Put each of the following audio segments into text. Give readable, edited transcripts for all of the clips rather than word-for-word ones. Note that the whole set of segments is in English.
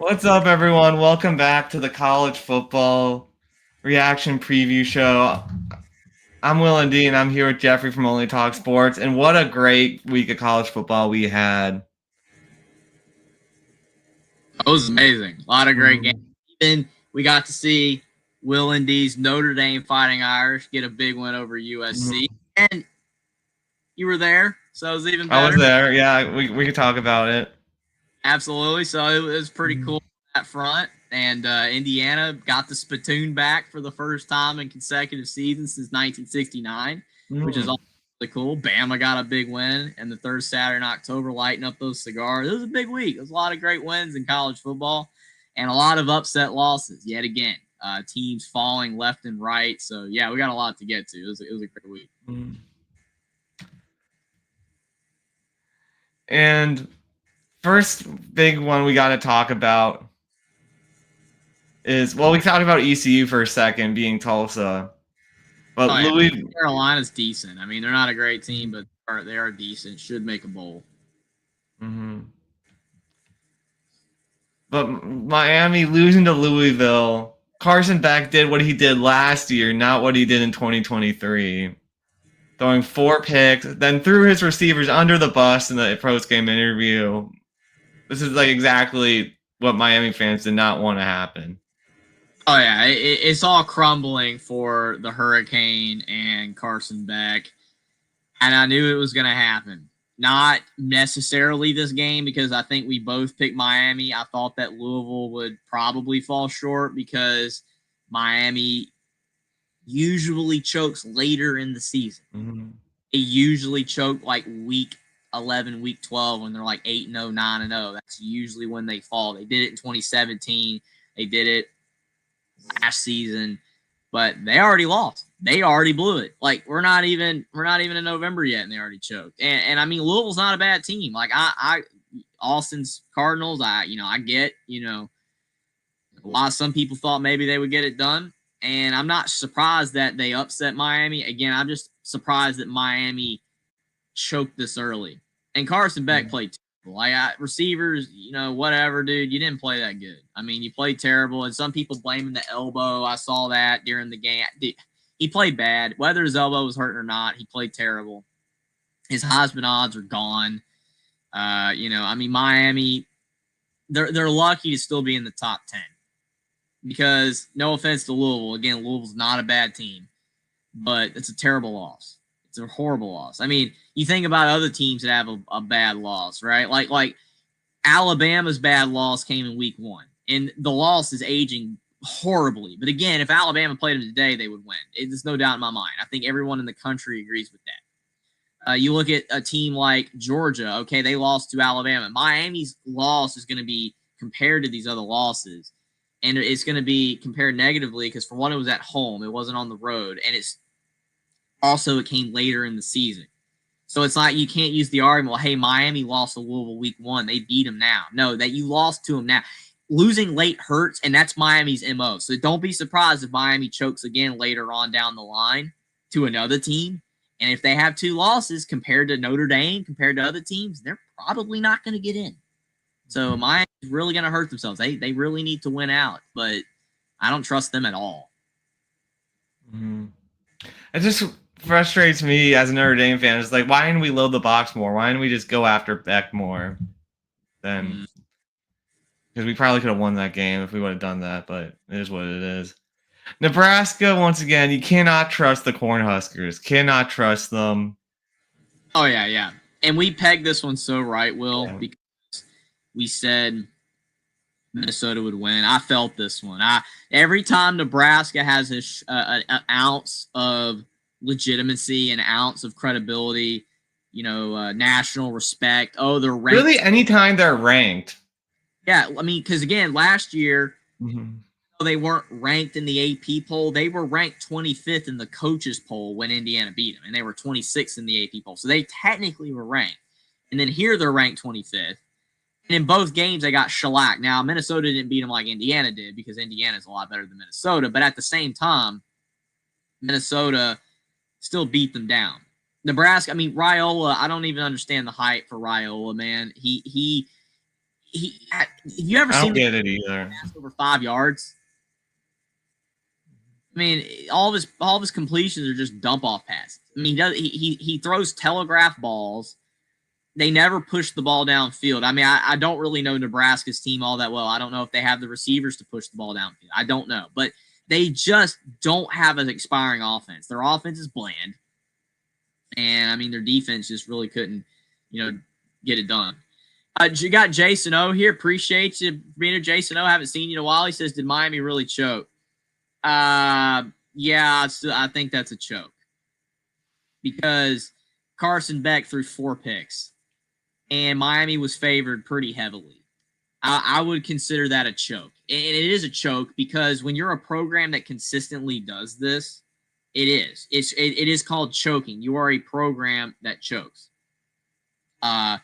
What's up, everyone? Welcome back to the college football reaction preview show. I'm Will and D, and I'm here with Jeffrey from Only Talk Sports. And what a great week of college football we had. It was amazing. A lot of great games. Mhm. Even we got to see Will and D's Notre Dame Fighting Irish get a big win over USC. Mhm. And you were there, so it was even I was better. there. Yeah, we could talk about it. Absolutely. So it was pretty cool Mhm. on that front. And Indiana got the spittoon back for the first time in consecutive seasons since 1969, which is Mhm. also really cool. Bama got a big win, and the third Saturday in October, lighting up those cigars. It was a big week. There was a lot of great wins in college football and a lot of upset losses yet again. Teams falling left and right. So, yeah, we got a lot to get to. It was a great week. Mhm. And first big one we got to talk about is, well, we talked about ECU for a second, being Tulsa. But Oh, yeah. Louis, Carolina's decent. I mean, they're not a great team, but they are decent. Should make a bowl. Mhm. But Miami losing to Louisville, Carson Beck did what he did last year, not what he did in 2023. Throwing 4 picks, then threw his receivers under the bus in the post-game interview. This is like exactly what Miami fans did not want to happen. Oh yeah, it's all crumbling for the Hurricane and Carson Beck, and I knew it was going to happen. Not necessarily this game because I think we both picked Miami. I thought that Louisville would probably fall short because Miami usually chokes later in the season. Mm-hmm. They usually choke like week 11, week 12 when they're like 8-0, 9-0. That's usually when they fall. They did it in 2017. They did it last season, but they already lost. They already blew it. Like we're not even in November yet, and they already choked. And I mean, Louisville's not a bad team. Like I Austin's Cardinals. I get a lot of some people thought maybe they would get it done, and I'm not surprised that they upset Miami. Again, I'm just surprised that Miami choked this early. And Carson Beck played terrible. Like receivers, whatever, dude. You didn't play that good. I mean, you played terrible, and some people blaming the elbow. I saw that during the game. He played bad. Whether his elbow was hurting or not, he played terrible. His Heisman odds are gone. I mean, Miami, they're lucky to still be in the top 10 because no offense to Louisville, again, Louisville's not a bad team, but it's a terrible loss. It's a horrible loss. I mean, you think about other teams that have a bad loss, right? Like Alabama's bad loss came in week 1, and the loss is aging horribly. But again, if Alabama played them today, they would win. There's no doubt in my mind. I think everyone in the country agrees with that. You look at a team like Georgia. Okay, they lost to Alabama. Miami's loss is going to be compared to these other losses, and it's going to be compared negatively because for one, it was at home. It wasn't on the road, and it came later in the season. So it's like you can't use the argument, well, hey, Miami lost to Louisville week 1. They beat them now. No, that you lost to them now. Losing late hurts, and that's Miami's MO. So don't be surprised if Miami chokes again later on down the line to another team. And if they have 2 losses compared to Notre Dame, compared to other teams, they're probably not going to get in. So Miami's really going to hurt themselves. They really need to win out, but I don't trust them at all. Mm-hmm. It just frustrates me as a Notre Dame fan. It's like, why didn't we load the box more? Why didn't we just go after Beck more? Then, because we probably could have won that game if we would have done that, but it is what it is. Nebraska, once again, you cannot trust the Cornhuskers. Cannot trust them. Oh, yeah, yeah. And we pegged this one so right, Will, Yeah. because we said Minnesota would win. I felt this one. Every time Nebraska has an ounce of legitimacy, an ounce of credibility, national respect. Oh, they're ranked. Really, anytime they're ranked. Yeah, I mean, because again, last year Mm-hmm. they weren't ranked in the AP poll. They were ranked 25th in the coaches poll when Indiana beat them, and they were 26th in the AP poll. So they technically were ranked. And then here they're ranked 25th. And in both games, they got shellacked. Now, Minnesota didn't beat them like Indiana did because Indiana's a lot better than Minnesota. But at the same time, Minnesota still beat them down. Nebraska, I mean, Raiola, I don't even understand the hype for Raiola, man. have you ever I seen don't get it either. pass over 5 yards? I mean, all of his completions are just dump off passes. I mean, he throws telegraph balls. They never push the ball downfield. I mean, I don't really know Nebraska's team all that well. I don't know if they have the receivers to push the ball downfield. I don't know. But they just don't have an expiring offense. Their offense is bland. And, I mean, their defense just really couldn't, get it done. You got Jason O here. Appreciate you being here, Jason O. Haven't seen you in a while. He says, did Miami really choke? Yeah, I think that's a choke. Because Carson Beck threw 4 picks. And Miami was favored pretty heavily. I would consider that a choke. And it is a choke because when you're a program that consistently does this, it is. It is called choking. You are a program that chokes. I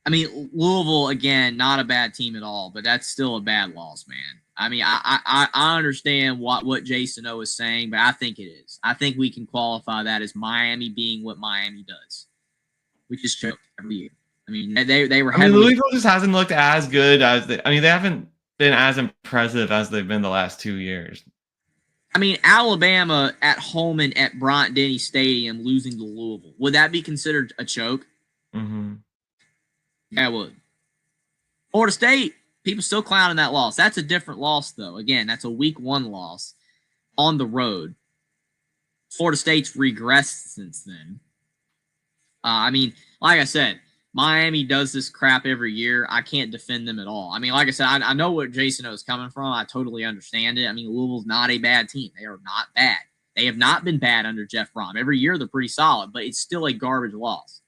mean, Louisville, again, not a bad team at all, but that's still a bad loss, man. I mean, I understand what Jason O is saying, but I think it is. I think we can qualify that as Miami being what Miami does. We just choke every year. I mean, they were. I mean, Louisville just hasn't looked as good as they. I mean, they haven't been as impressive as they've been the last 2 years. I mean, Alabama at home and at Bryant-Denny Stadium losing to Louisville, would that be considered a choke? Mm-hmm. Yeah, it would. Florida State, people still clowning that loss. That's a different loss, though. Again, that's a week 1 loss on the road. Florida State's regressed since then. I mean, like I said, Miami does this crap every year. I can't defend them at all. I mean, like I said, I know where Jason O is coming from. I totally understand it. I mean, Louisville's not a bad team. They are not bad. They have not been bad under Jeff Brom. Every year they're pretty solid, but it's still a garbage loss.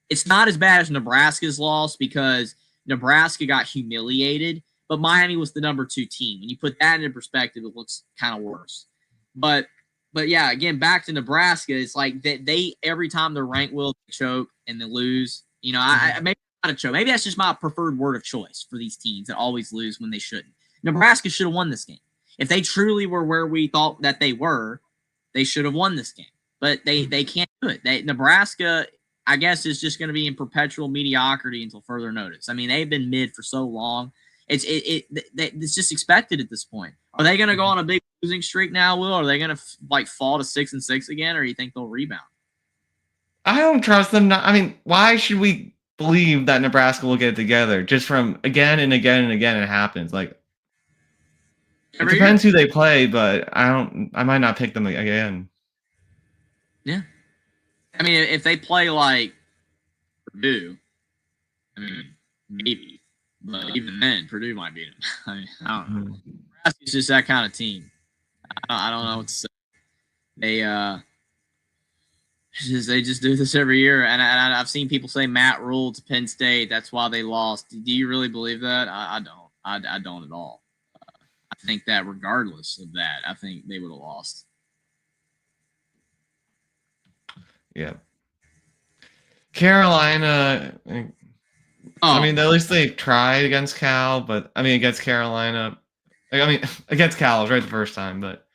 It's not as bad as Nebraska's loss because Nebraska got humiliated, but Miami was the number 2 team. When you put that into perspective, it looks kind of worse. But yeah, again, back to Nebraska, it's like they every time they're ranked will choke and they lose. I maybe not a choke. Maybe that's just my preferred word of choice for these teams that always lose when they shouldn't. Nebraska should have won this game. If they truly were where we thought that they were, they should have won this game. But they can't do it. Nebraska, I guess, is just going to be in perpetual mediocrity until further notice. I mean, they've been mid for so long. It's just expected at this point. Are they going to go on a big losing streak now, Will? Or are they going to fall to 6-6 again, or do you think they'll rebound? I don't trust them. I mean, why should we believe that Nebraska will get it together? Just from again and again and again, it happens. Like it depends who they play, but I might not pick them again. Yeah, I mean, if they play like Purdue, I mean, maybe. But even then, Purdue might beat them. I mean, I don't know. Nebraska's just that kind of team. I don't know what to say. They just do this every year, and I've seen people say Matt ruled to Penn State. That's why they lost. Do you really believe that? I don't. I don't at all. I think that regardless of that, I think they would have lost. Yeah. Carolina. I mean, at least they tried against Cal, but I mean, against Carolina. Against Cal, it was right the first time, but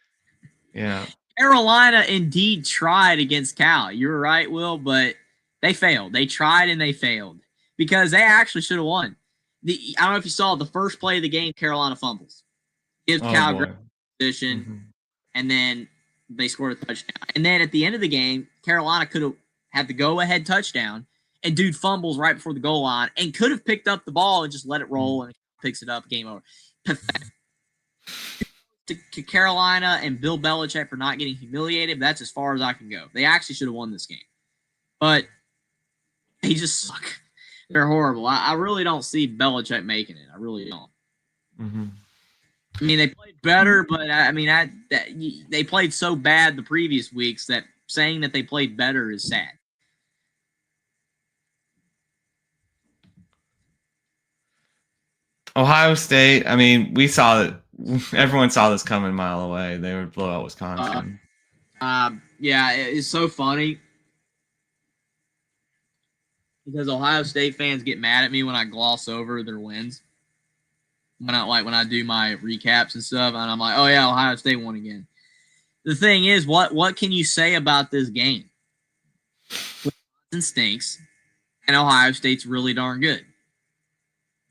yeah. Carolina indeed tried against Cal. You were right, Will, but they failed. They tried and they failed because they actually should have won. I don't know if you saw the first play of the game, Carolina fumbles. Gives Cal great position, and then they scored a touchdown. And then at the end of the game, Carolina could have had the go-ahead touchdown, and dude fumbles right before the goal line and could have picked up the ball and just let it roll and picks it up, game over. Pathetic. To Carolina and Bill Belichick for not getting humiliated, but that's as far as I can go. They actually should have won this game. But they just suck. They're horrible. I really don't see Belichick making it. I really don't. Mm-hmm. I mean, they played better, but they played so bad the previous weeks that saying that they played better is sad. Ohio State, I mean, we saw that. Everyone saw this coming a mile away. They would blow out Wisconsin. Yeah, it's so funny because Ohio State fans get mad at me when I gloss over their wins. When I do my recaps and stuff, and I'm like, oh yeah, Ohio State won again. The thing is, what can you say about this game? Wisconsin stinks, and Ohio State's really darn good.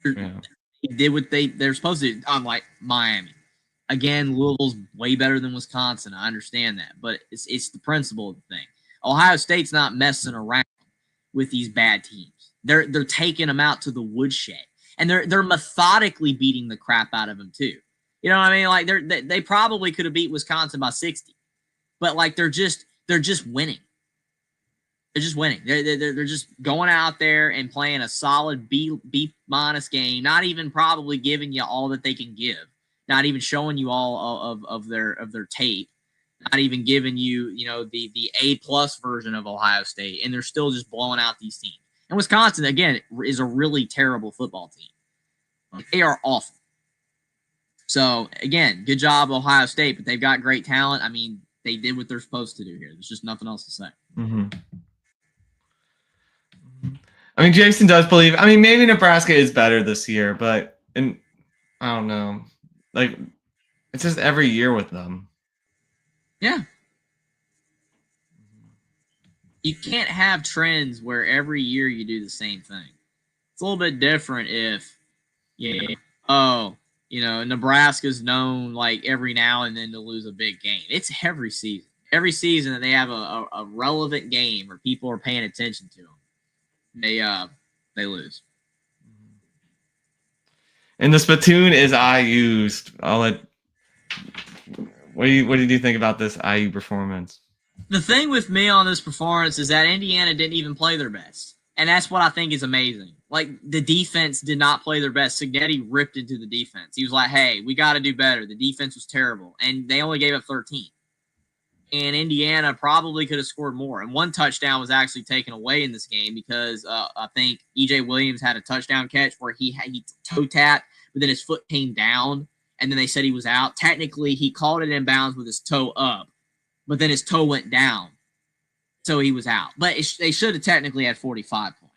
Yeah. They did what they're supposed to do, unlike Miami. Again, Louisville's way better than Wisconsin. I understand that, but it's the principle of the thing. Ohio State's not messing around with these bad teams. They're taking them out to the woodshed, and they're methodically beating the crap out of them too. You know what I mean? Like they probably could have beat Wisconsin by 60, but like they're just winning. They're just winning. They're just going out there and playing a solid B minus game. Not even probably giving you all that they can give. Not even showing you all of their tape. Not even giving you the A plus version of Ohio State, and they're still just blowing out these teams. And Wisconsin again is a really terrible football team. Like, they are awful. So again, good job Ohio State, but they've got great talent. I mean, they did what they're supposed to do here. There's just nothing else to say. Mm-hmm. I mean, Jason does believe. I mean, maybe Nebraska is better this year, but I don't know. Like, it's just every year with them. Yeah. You can't have trends where every year you do the same thing. It's a little bit different if, Nebraska's known like every now and then to lose a big game. It's every season. Every season that they have a relevant game or people are paying attention to them, they lose. And the spittoon is IU's. I'll let. What did you think about this IU performance? The thing with me on this performance is that Indiana didn't even play their best. And that's what I think is amazing. Like, the defense did not play their best. Signetti ripped into the defense. He was like, hey, we got to do better. The defense was terrible. And they only gave up 13. And Indiana probably could have scored more. And one touchdown was actually taken away in this game because I think E.J. Williams had a touchdown catch where he toe tapped, but then his foot came down, and then they said he was out. Technically, he called it in bounds with his toe up, but then his toe went down, so he was out. But they should have technically had 45 points.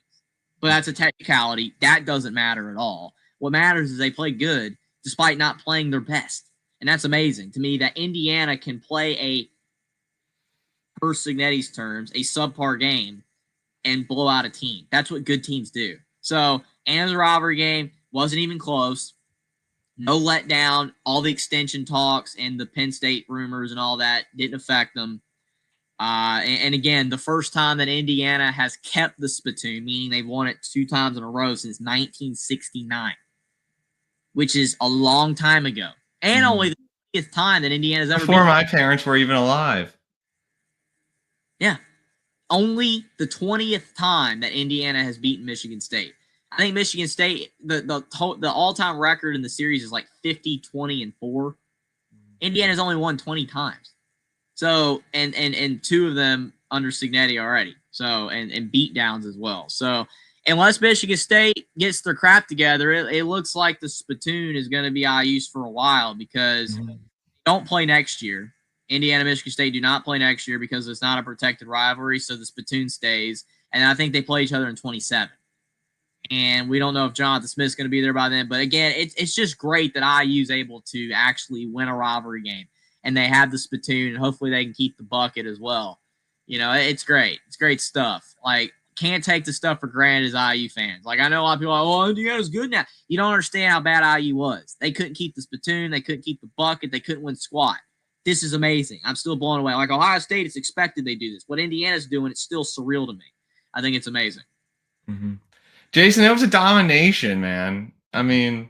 But that's a technicality. That doesn't matter at all. What matters is they played good despite not playing their best. And that's amazing to me that Indiana can play a, per Signetti's terms, a subpar game and blow out a team. That's what good teams do. So, and it was a rivalry game. Wasn't even close. No letdown. All the extension talks and the Penn State rumors and all that didn't affect them. And again, the first time that Indiana has kept the spittoon, meaning they've won it 2 times in a row since 1969, which is a long time ago. And only the 20th time that Indiana's ever before my parents were even alive. Yeah. Only the 20th time that Indiana has beaten Michigan State. I think Michigan State, the all-time record in the series is like 50, 20, and 4. Indiana's only won 20 times. So, and 2 of them under Signetti already. So, and beat downs as well. So, unless Michigan State gets their crap together, it looks like the spittoon is going to be IU's for a while because they don't play next year. Indiana, Michigan State do not play next year because it's not a protected rivalry, so the spittoon stays. And I think they play each other in 27. And we don't know if Jonathan Smith's going to be there by then. But again, it's just great that IU's able to actually win a rivalry game. And they have the spittoon, and hopefully they can keep the bucket as well. You know, it's great. It's great stuff. Like, can't take the stuff for granted as IU fans. Like, I know a lot of people are like, oh, Indiana's good now. You don't understand how bad IU was. They couldn't keep the spittoon. They couldn't keep the bucket. They couldn't win squat. This is amazing. I'm still blown away. Like, Ohio State, it's expected they do this. What Indiana's doing, it's still surreal to me. I think it's amazing. Mm-hmm. Jason, it was a domination, man. I mean,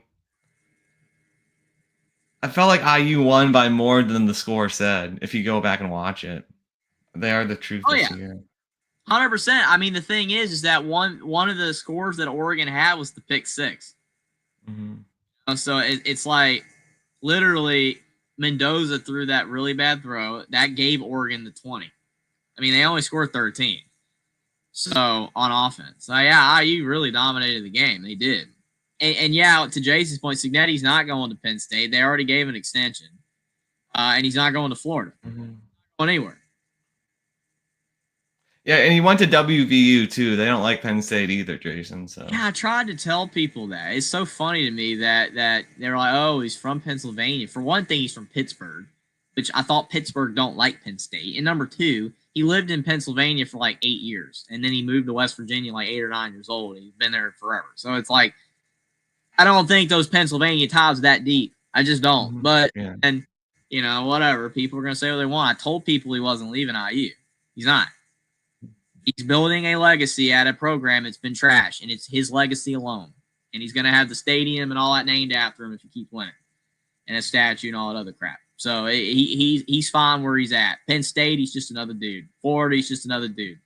I felt like IU won by more than the score said, if you go back and watch it. They are the truth this year. 100%. I mean, the thing is that one of the scores that Oregon had was the pick 6. Mm-hmm. So it's like literally Mendoza threw that really bad throw. That gave Oregon the 20. I mean, they only scored 13. So, on offense. So, yeah, IU really dominated the game. They did. And yeah, to Jason's point, Signetti's not going to Penn State. They already gave an extension. And he's not going to Florida. Mm-hmm. Going anywhere. Yeah, and he went to WVU, too. They don't like Penn State either, Jason. So yeah, I tried to tell people that. It's so funny to me that they're like, oh, he's from Pennsylvania. For one thing, he's from Pittsburgh, which I thought Pittsburgh don't like Penn State. And number 2, he lived in Pennsylvania for like 8 years, and then he moved to West Virginia like 8 or 9 years old. And he's been there forever. So it's like, I don't think those Pennsylvania ties are that deep. I just don't. But and whatever. People are gonna say what they want. I told people he wasn't leaving IU. He's not. He's building a legacy at a program that's been trash, and it's his legacy alone. And he's gonna have the stadium and all that named after him if he keeps winning, and a statue and all that other crap. So he's fine where he's at. Penn State, he's just another dude. Florida, he's just another dude.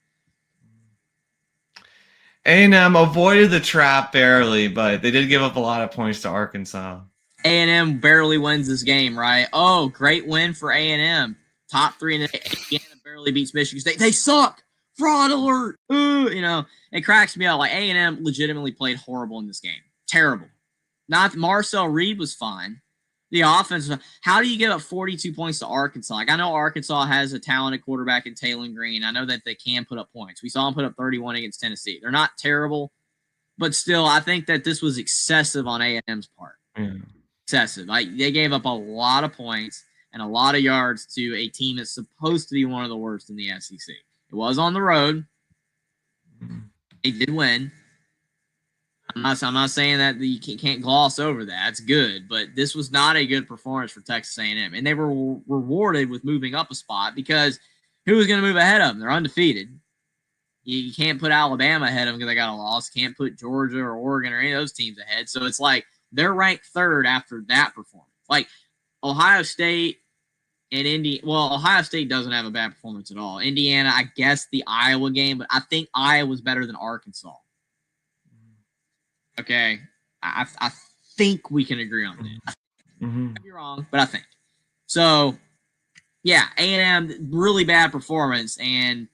A&M avoided the trap barely, but they did give up a lot of points to Arkansas. A&M barely wins this game, right? Oh, great win for A&M. Top 3 in the Indiana barely beats Michigan State. They suck. Fraud alert. It cracks me up. Like A&M legitimately played horrible in this game. Terrible. Not Marcel Reed was fine. The offense. How do you give up 42 points to Arkansas? Like I know Arkansas has a talented quarterback in Taylor Green. I know that they can put up points. We saw them put up 31 against Tennessee. They're not terrible, but still, I think that this was excessive on A&M's part. Excessive. Like they gave up a lot of points and a lot of yards to a team that's supposed to be one of the worst in the SEC. It was on the road. They did win. I'm not saying that you can't gloss over that. It's good, but this was not a good performance for Texas A&M, and they were rewarded with moving up a spot because who was going to move ahead of them? They're undefeated. You can't put Alabama ahead of them because they got a loss. Can't put Georgia or Oregon or any of those teams ahead. So it's like they're ranked third after that performance. Like Ohio State and Indiana. Well, Ohio State doesn't have a bad performance at all. Indiana, I guess the Iowa game, but I think Iowa's better than Arkansas. Okay, I think we can agree on that. I might be wrong, but I think. So, yeah, A&M, really bad performance, and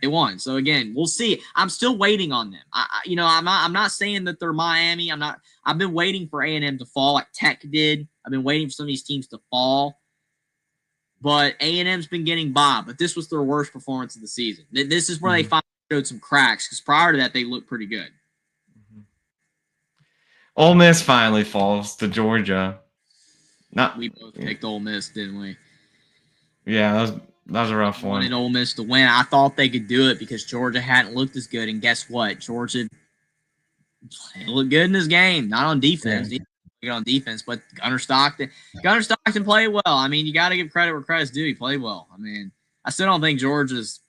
they won. So, again, we'll see. I'm still waiting on them. I'm not saying that they're Miami. I've been waiting for A&M to fall like Tech did. I've been waiting for some of these teams to fall. But A&M's been getting by, but this was their worst performance of the season. This is where they finally showed some cracks, because prior to that, they looked pretty good. Ole Miss finally falls to Georgia. We both picked Ole Miss, didn't we? Yeah, that was a rough one. Wanted Ole Miss to win. I thought they could do it because Georgia hadn't looked as good. And guess what? Georgia looked good in this game. Not on defense. Good on defense, but Gunnar Stockton played well. I mean, you got to give credit where credit's due. He played well. I mean, I still don't think Georgia's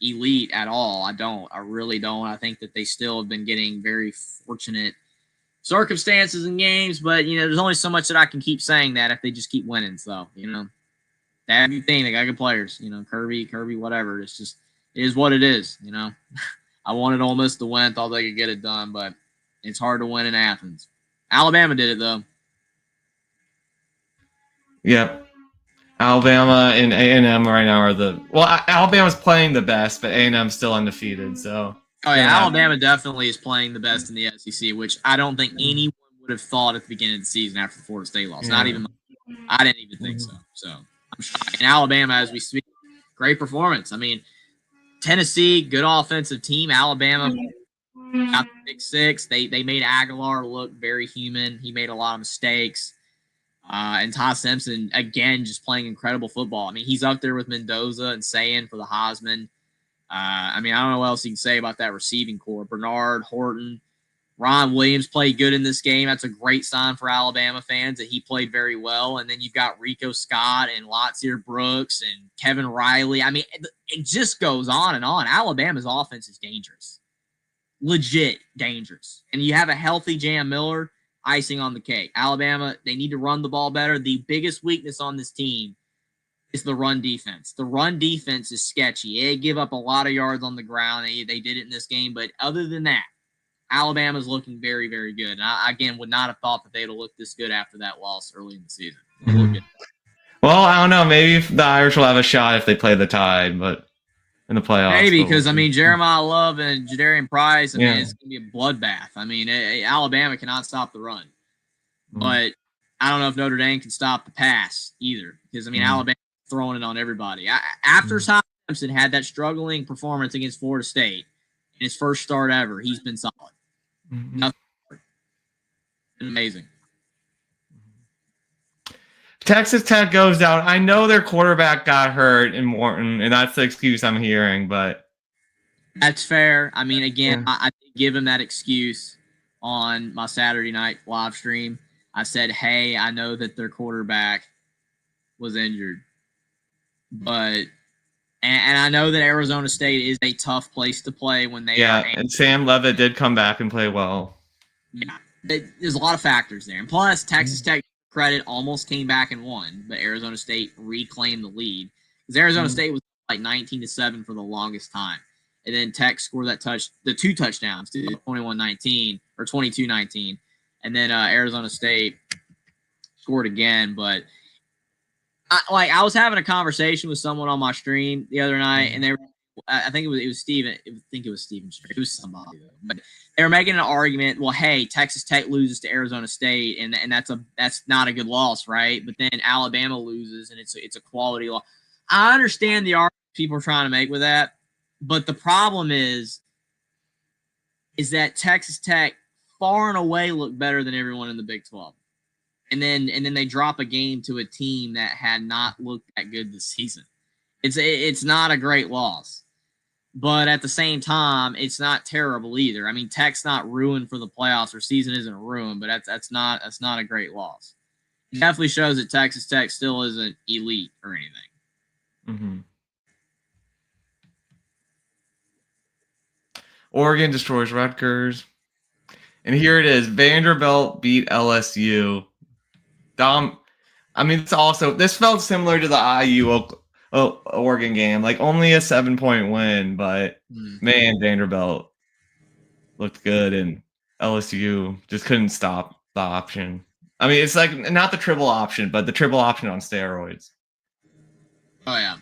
elite at all. I don't. I really don't. I think that they still have been getting very fortunate circumstances in games, but there's only so much that I can keep saying that if they just keep winning. So that thing, they got good players. Kirby, whatever. It's just it is what it is. I wanted Ole Miss to win, thought they could get it done, but it's hard to win in Athens. Alabama did it though. Yep. Alabama and A&M right now are Alabama's playing the best, but A&M's still undefeated. So. Oh, yeah, Alabama definitely is playing the best in the SEC, which I don't think anyone would have thought at the beginning of the season after the Florida State loss. Not even I didn't even think so. So I'm shocked. And Alabama, as we speak, great performance. I mean, Tennessee, good offensive team. Alabama got the pick six. They made Aguilar look very human. He made a lot of mistakes. And Ty Simpson, again, just playing incredible football. I mean, he's up there with Mendoza and Sayin for the Heisman. I don't know what else you can say about that receiving core. Bernard, Horton, Ron Williams played good in this game. That's a great sign for Alabama fans that he played very well. And then you've got Rico Scott and Lotsier Brooks and Kevin Riley. I mean, it just goes on and on. Alabama's offense is dangerous. Legit dangerous. And you have a healthy Jam Miller, icing on the cake. Alabama, they need to run the ball better. The biggest weakness on this team is the run defense. The run defense is sketchy. They give up a lot of yards on the ground. They did it in this game. But other than that, Alabama's looking very, very good. And I, again, would not have thought that they would have looked this good after that loss early in the season. Well, I don't know. Maybe the Irish will have a shot if they play the Tide, but in the playoffs. Maybe, because, Jeremiah Love and Jadarian Price, it's going to be a bloodbath. Alabama cannot stop the run. But I don't know if Notre Dame can stop the pass either, because, Alabama throwing it on everybody. After Ty Simpson had that struggling performance against Florida State in his first start ever, he's been solid. Nothing. Amazing. Texas Tech goes down. I know their quarterback got hurt in Morton, and that's the excuse I'm hearing, but that's fair. I did give him that excuse. on my Saturday night live stream. I said, hey, I know that their quarterback was injured, but and I know that Arizona State is a tough place to play when they are. And Sam Levitt did come back and play well. Yeah, there's a lot of factors there. And plus, Texas Tech, credit, almost came back and won, but Arizona State reclaimed the lead. Because Arizona State was like 19-7 for the longest time. And then Tech scored the 2 touchdowns, 21-19 or 22-19. And then Arizona State scored again. But I was having a conversation with someone on my stream the other night, and I think it was Steven. I think it was Steven. It was somebody, but they were making an argument. Well, hey, Texas Tech loses to Arizona State, and that's not a good loss, right? But then Alabama loses, and it's a quality loss. I understand the argument people are trying to make with that, but the problem is that Texas Tech far and away looked better than everyone in the Big 12. And then they drop a game to a team that had not looked that good this season. It's not a great loss, but at the same time, it's not terrible either. I mean, Tech's not ruined for the playoffs. Their season isn't ruined, but that's not a great loss. It definitely shows that Texas Tech still isn't elite or anything. Mm-hmm. Oregon destroys Rutgers, and here it is: Vanderbilt beat LSU. This felt similar to the IU Oregon game, like only a 7-point win, but man, Vanderbilt looked good, and LSU just couldn't stop the option. I mean, it's like not the triple option, but the triple option on steroids. Oh yeah,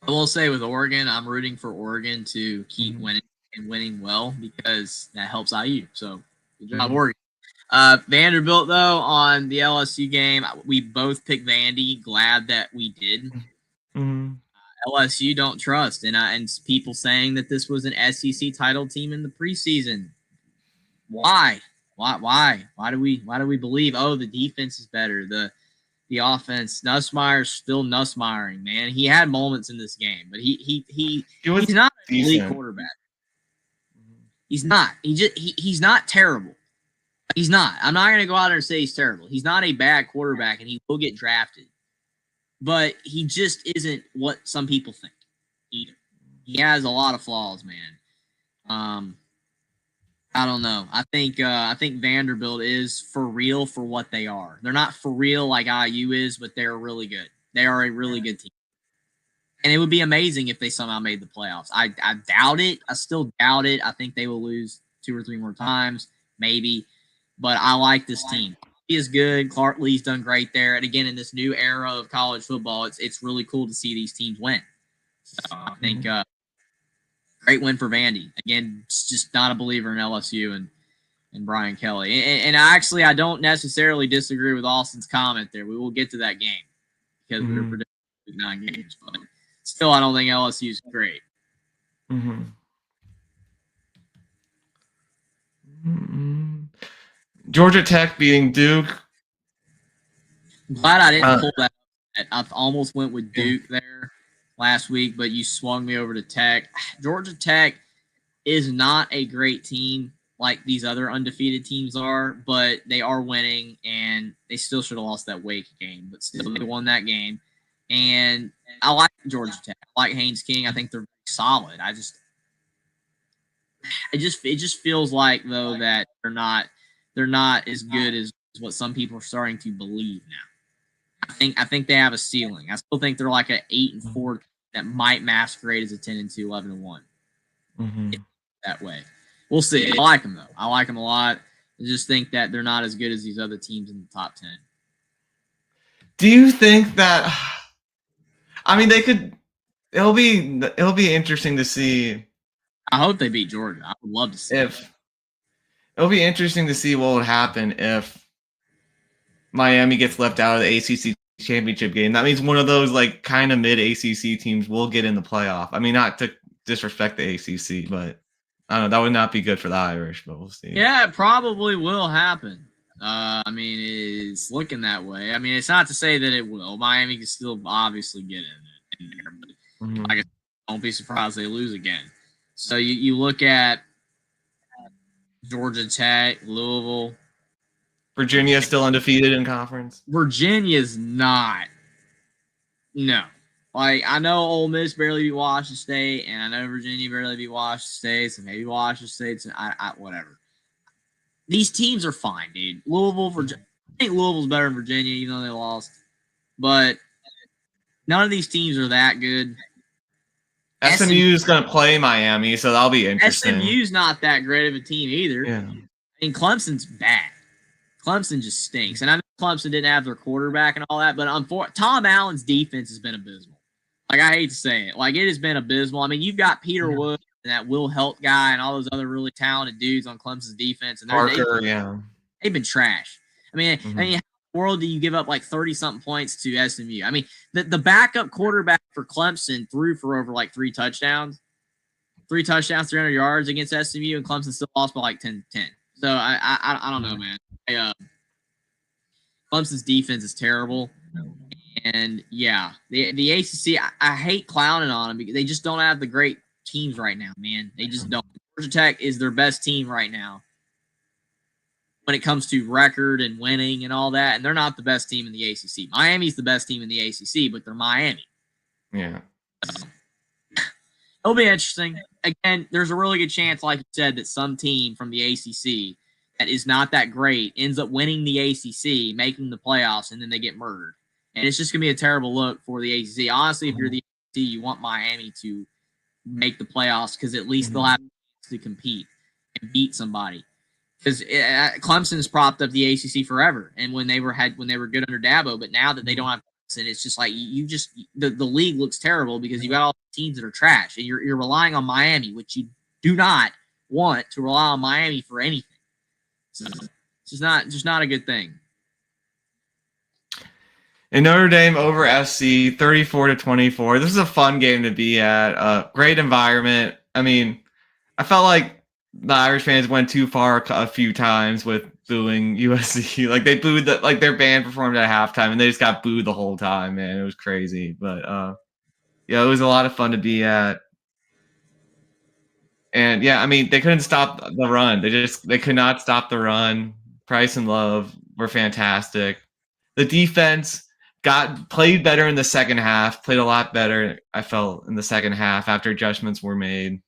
I will say with Oregon, I'm rooting for Oregon to keep winning and winning well because that helps IU. So good job, Oregon. Vanderbilt, though, on the LSU game, we both picked Vandy. Glad that we did. LSU don't trust, and people saying that this was an SEC title team in the preseason. Why? Why do we believe? Oh, the defense is better. The offense. Nussmeier's still Nussmeiering, man. He had moments in this game, but he's not an elite quarterback. He's not. He's not terrible. He's not. I'm not going to go out there and say he's terrible. He's not a bad quarterback, and he will get drafted. But he just isn't what some people think either. He has a lot of flaws, man. I don't know. I think Vanderbilt is for real for what they are. They're not for real like IU is, but they're really good. They are a really good team. And it would be amazing if they somehow made the playoffs. I doubt it. I still doubt it. I think they will lose 2 or 3 more times, maybe. But I like this team. He is good. Clark Lee's done great there. And again, in this new era of college football, it's really cool to see these teams win. So I think great win for Vandy. Again, just not a believer in LSU and Brian Kelly. And actually, I don't necessarily disagree with Austin's comment there. We will get to that game because we're predicting 9 games. But still, I don't think LSU is great. Georgia Tech beating Duke. I'm glad I didn't pull that up. I almost went with Duke there last week, but you swung me over to Tech. Georgia Tech is not a great team like these other undefeated teams are, but they are winning, and they still should have lost that Wake game, but still they won that game. And I like Georgia Tech. I like Haynes King. I think they're solid. It just feels like though that they're not as good as what some people are starting to believe now. I think they have a ceiling. I still think they're like an 8-4 that might masquerade as a 10-2, 11-1. That way, we'll see. I like them though. I like them a lot. I just think that they're not as good as these other teams in the top 10. Do you think that? I mean, they could. It'll be interesting to see. I hope they beat Georgia. I would love to see It'll be interesting to see what would happen if Miami gets left out of the ACC championship game. That means one of those like kind of mid ACC teams will get in the playoff. I mean, not to disrespect the ACC, but I don't know. That would not be good for the Irish, but we'll see. Yeah, it probably will happen. I mean, it's looking that way. I mean, it's not to say that it will. Miami can still obviously get in there, but like I said, don't be surprised they lose again. So you look at Georgia Tech, Louisville. Virginia still undefeated in conference. Virginia's not. No. Like, I know Ole Miss barely beat Washington State, and I know Virginia barely beat Washington State, so maybe Washington State's whatever. These teams are fine, dude. Louisville, Virginia. I think Louisville's better than Virginia, even though they lost. But none of these teams are that good. SMU is going to play Miami, so that'll be interesting. SMU's not that great of a team either. Yeah. I mean, Clemson's bad. Clemson just stinks. And I know Clemson didn't have their quarterback and all that, but Tom Allen's defense has been abysmal. Like, I hate to say it. Like, it has been abysmal. I mean, you've got Peter Wood and that Will Helt guy and all those other really talented dudes on Clemson's defense. And they've been trash. I mean, how in the world do you give up like 30-something points to SMU? I mean, the backup quarterback for Clemson threw for over like 3 touchdowns. 3 touchdowns, 300 yards against SMU, and Clemson still lost by like 10-10. So, I don't know, man. Clemson's defense is terrible. And, yeah, the ACC, I hate clowning on them because they just don't have the great teams right now, man. They just don't. Georgia Tech is their best team right now when it comes to record and winning and all that, and they're not the best team in the ACC. Miami's the best team in the ACC, but they're Miami. Yeah. So, it'll be interesting. Again, there's a really good chance, like you said, that some team from the ACC that is not that great ends up winning the ACC, making the playoffs, and then they get murdered. And it's just going to be a terrible look for the ACC. Honestly, if you're the ACC, you want Miami to make the playoffs because at least they'll have to compete and beat somebody. Because Clemson's propped up the ACC forever, and when they were good under Dabo, but now that they don't have Clemson, it's just like the league looks terrible because you got all the teams that are trash, and you're relying on Miami, which you do not want to rely on Miami for anything. So it's just not a good thing. And Notre Dame over SC, 34-24. This is a fun game to be at. Great environment. I mean, I felt like the Irish fans went too far a few times with booing USC. Like, they booed their band performed at halftime, and they just got booed the whole time, man. It was crazy. But yeah, it was a lot of fun to be at. And yeah, I mean, they couldn't stop the run. They could not stop the run. Price and Love were fantastic. The defense played better in the second half, played a lot better, I felt, in the second half after adjustments were made.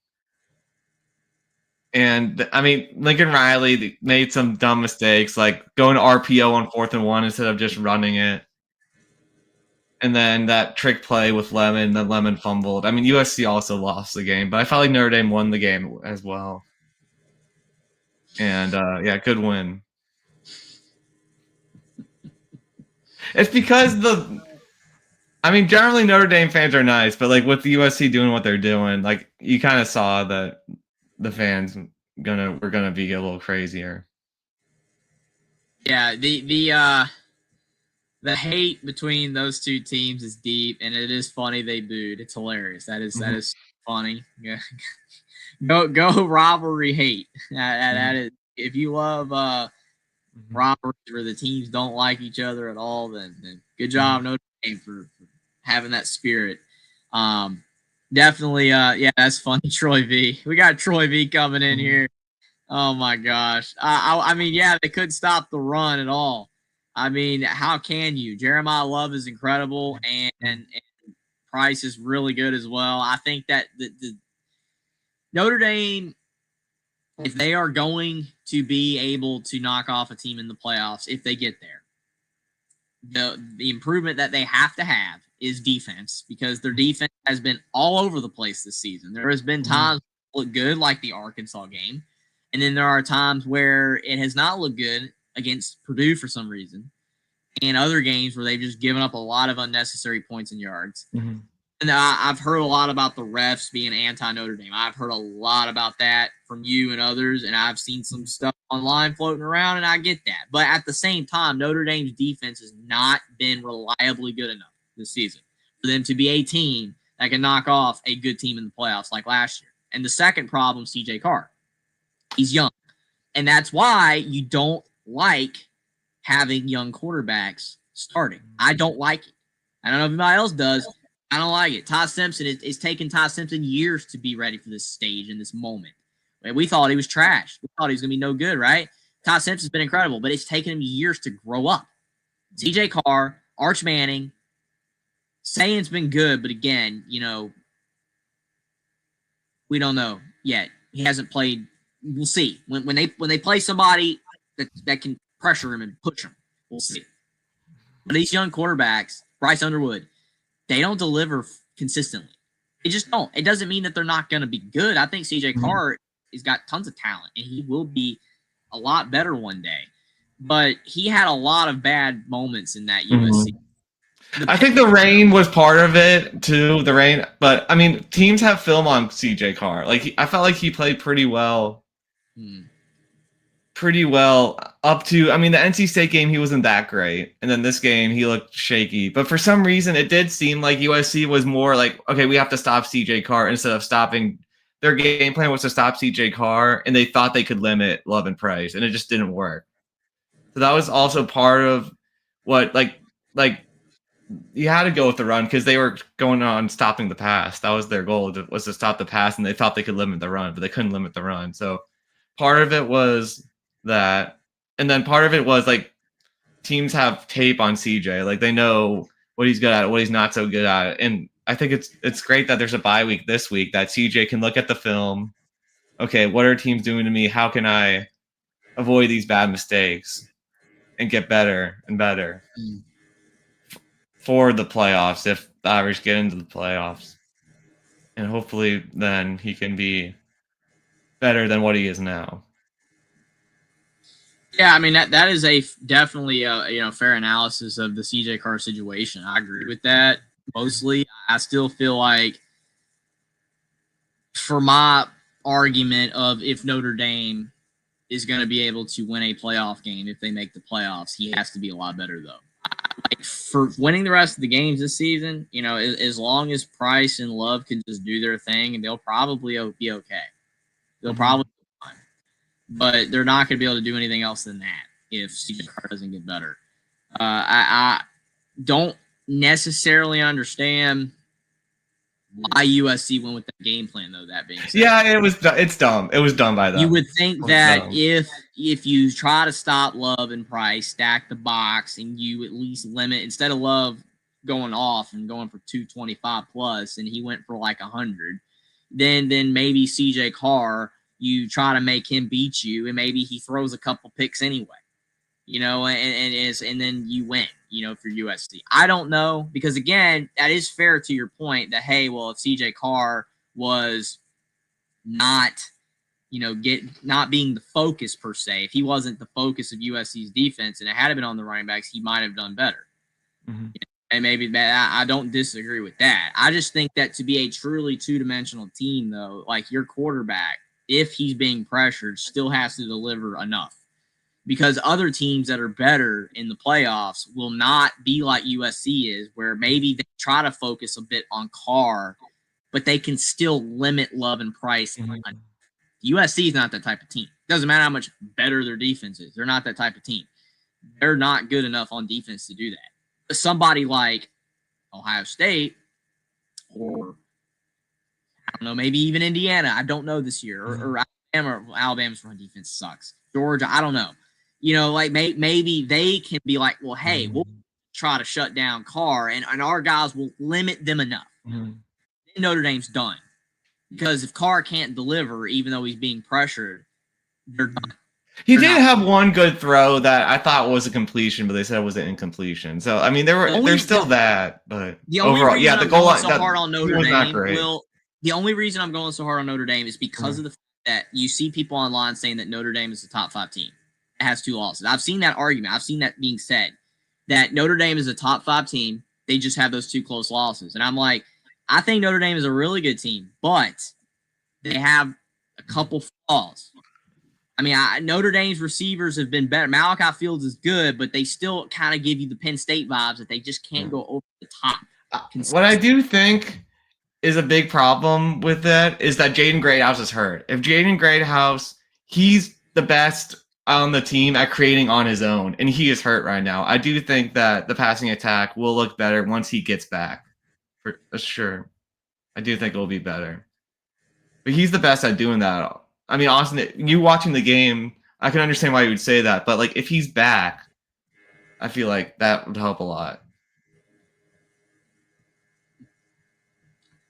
And, I mean, Lincoln Riley made some dumb mistakes, like going to RPO on 4th and 1 instead of just running it. And then that trick play with Lemon, then Lemon fumbled. I mean, USC also lost the game, but I felt like Notre Dame won the game as well. And, yeah, good win. It's because generally Notre Dame fans are nice, but like with the USC doing what they're doing, like you kind of saw that the fans were gonna be a little crazier. Yeah, the hate between those two teams is deep, and it is funny they booed. It's hilarious. That is funny. Yeah. Go rivalry hate. That is, if you love rivalries where the teams don't like each other at all, then good job Notre Dame for having that spirit. Definitely, yeah, that's funny. Troy V. We got Troy V coming in here. Oh my gosh. I mean, yeah, they couldn't stop the run at all. I mean, how can you? Jeremiah Love is incredible, and Price is really good as well. I think that the Notre Dame, if they are going to be able to knock off a team in the playoffs, if they get there, the improvement that they have to have is defense, because their defense has been all over the place this season. There has been times that look good, like the Arkansas game, and then there are times where it has not looked good against Purdue for some reason, and other games where they've just given up a lot of unnecessary points and yards. Mm-hmm. And I've heard a lot about the refs being anti-Notre Dame. I've heard a lot about that from you and others, and I've seen some stuff online floating around, and I get that. But at the same time, Notre Dame's defense has not been reliably good enough this season for them to be a team that can knock off a good team in the playoffs like last year. And the second problem, CJ Carr. He's young. And that's why you don't like having young quarterbacks starting. I don't like it. I don't know if anybody else does. I don't like it. Todd Simpson, it's taken Todd Simpson years to be ready for this stage and this moment. We thought he was trash. We thought he was going to be no good, right? Todd Simpson's been incredible, but it's taken him years to grow up. CJ Carr, Arch Manning, Sayan's been good, but again, we don't know yet. He hasn't played. We'll see. When they play somebody that can pressure him and push him, we'll see. But these young quarterbacks, Bryce Underwood, they don't deliver consistently. They just don't. It doesn't mean that they're not going to be good. I think CJ Carr has got tons of talent, and he will be a lot better one day. But he had a lot of bad moments in that USC. I think the rain was part of it too. The rain, but I mean, teams have film on CJ Carr. Like I felt like he played pretty well. Pretty well up to. I mean, the NC State game he wasn't that great, and then this game he looked shaky. But for some reason, it did seem like USC was more like, okay, we have to stop CJ Carr instead of stopping. Their game plan was to stop CJ Carr, and they thought they could limit Love and Price, and it just didn't work. So that was also part of what like you had to go with the run because they were going on stopping the pass. That was their goal, was to stop the pass, and they thought they could limit the run, but they couldn't limit the run. So part of it was that, and then part of it was like teams have tape on CJ, like they know what he's good at, what he's not so good at, and I think it's great that there's a bye week this week that CJ can look at the film. Okay, what are teams doing to me? How can I avoid these bad mistakes and get better and better for the playoffs if the Irish get into the playoffs? And hopefully then he can be better than what he is now. Yeah, I mean that is definitely a fair analysis of the CJ Carr situation. I agree with that mostly. I still feel like, for my argument of if Notre Dame is going to be able to win a playoff game if they make the playoffs, he has to be a lot better though. Like, for winning the rest of the games this season, as long as Price and Love can just do their thing, they'll probably be okay. They'll probably be fine. But they're not going to be able to do anything else than that if CJ Carr doesn't get better. I don't necessarily understand why USC went with that game plan, though. That being said, yeah, it's dumb. It was dumb by them. You would think that if you try to stop Love and Price, stack the box, and you at least limit, instead of Love going off and going for 225 plus, and he went for like 100, then maybe CJ Carr, you try to make him beat you, and maybe he throws a couple picks anyway, and then you win, for USC. I don't know, because again, that is fair to your point that, hey, well, if CJ Carr was not, not being the focus per se, if he wasn't the focus of USC's defense and it had been on the running backs, he might have done better. And maybe that, I don't disagree with that. I just think that to be a truly two-dimensional team, though, like your quarterback, if he's being pressured, still has to deliver enough. Because other teams that are better in the playoffs will not be like USC is, where maybe they try to focus a bit on Carr, but they can still limit Love and Price. USC is not that type of team. Doesn't matter how much better their defense is. They're not that type of team. They're not good enough on defense to do that. But somebody like Ohio State, or I don't know, maybe even Indiana, I don't know this year, or Alabama's run defense sucks. Georgia, I don't know. Like maybe they can be like, well, hey, we'll try to shut down Carr, and our guys will limit them enough. Then Notre Dame's done. Because if Carr can't deliver, even though he's being pressured, they're done. He did have one good throw that I thought was a completion, but they said it was an incompletion. So I mean, there's still that, but the only overall, reason the goal line so hard on Notre Dame, not great. The only reason I'm going so hard on Notre Dame is because of the fact that you see people online saying that Notre Dame is a top 5 team. It has 2 losses. I've seen that argument. I've seen that being said, that Notre Dame is a top 5 team. They just have those 2 close losses. And I'm like, I think Notre Dame is a really good team, but they have a couple flaws. I mean, Notre Dame's receivers have been better. Malachi Fields is good, but they still kind of give you the Penn State vibes that they just can't go over the top. What I do think is a big problem with that is that Jaden Greathouse is hurt. If Jaden Greathouse, he's the best on the team at creating on his own, and he is hurt right now. I do think that the passing attack will look better once he gets back, for sure. I do think it will be better. But he's the best at doing that I mean, Austin, you watching the game, I can understand why you would say that, but like if he's back, I feel like that would help a lot.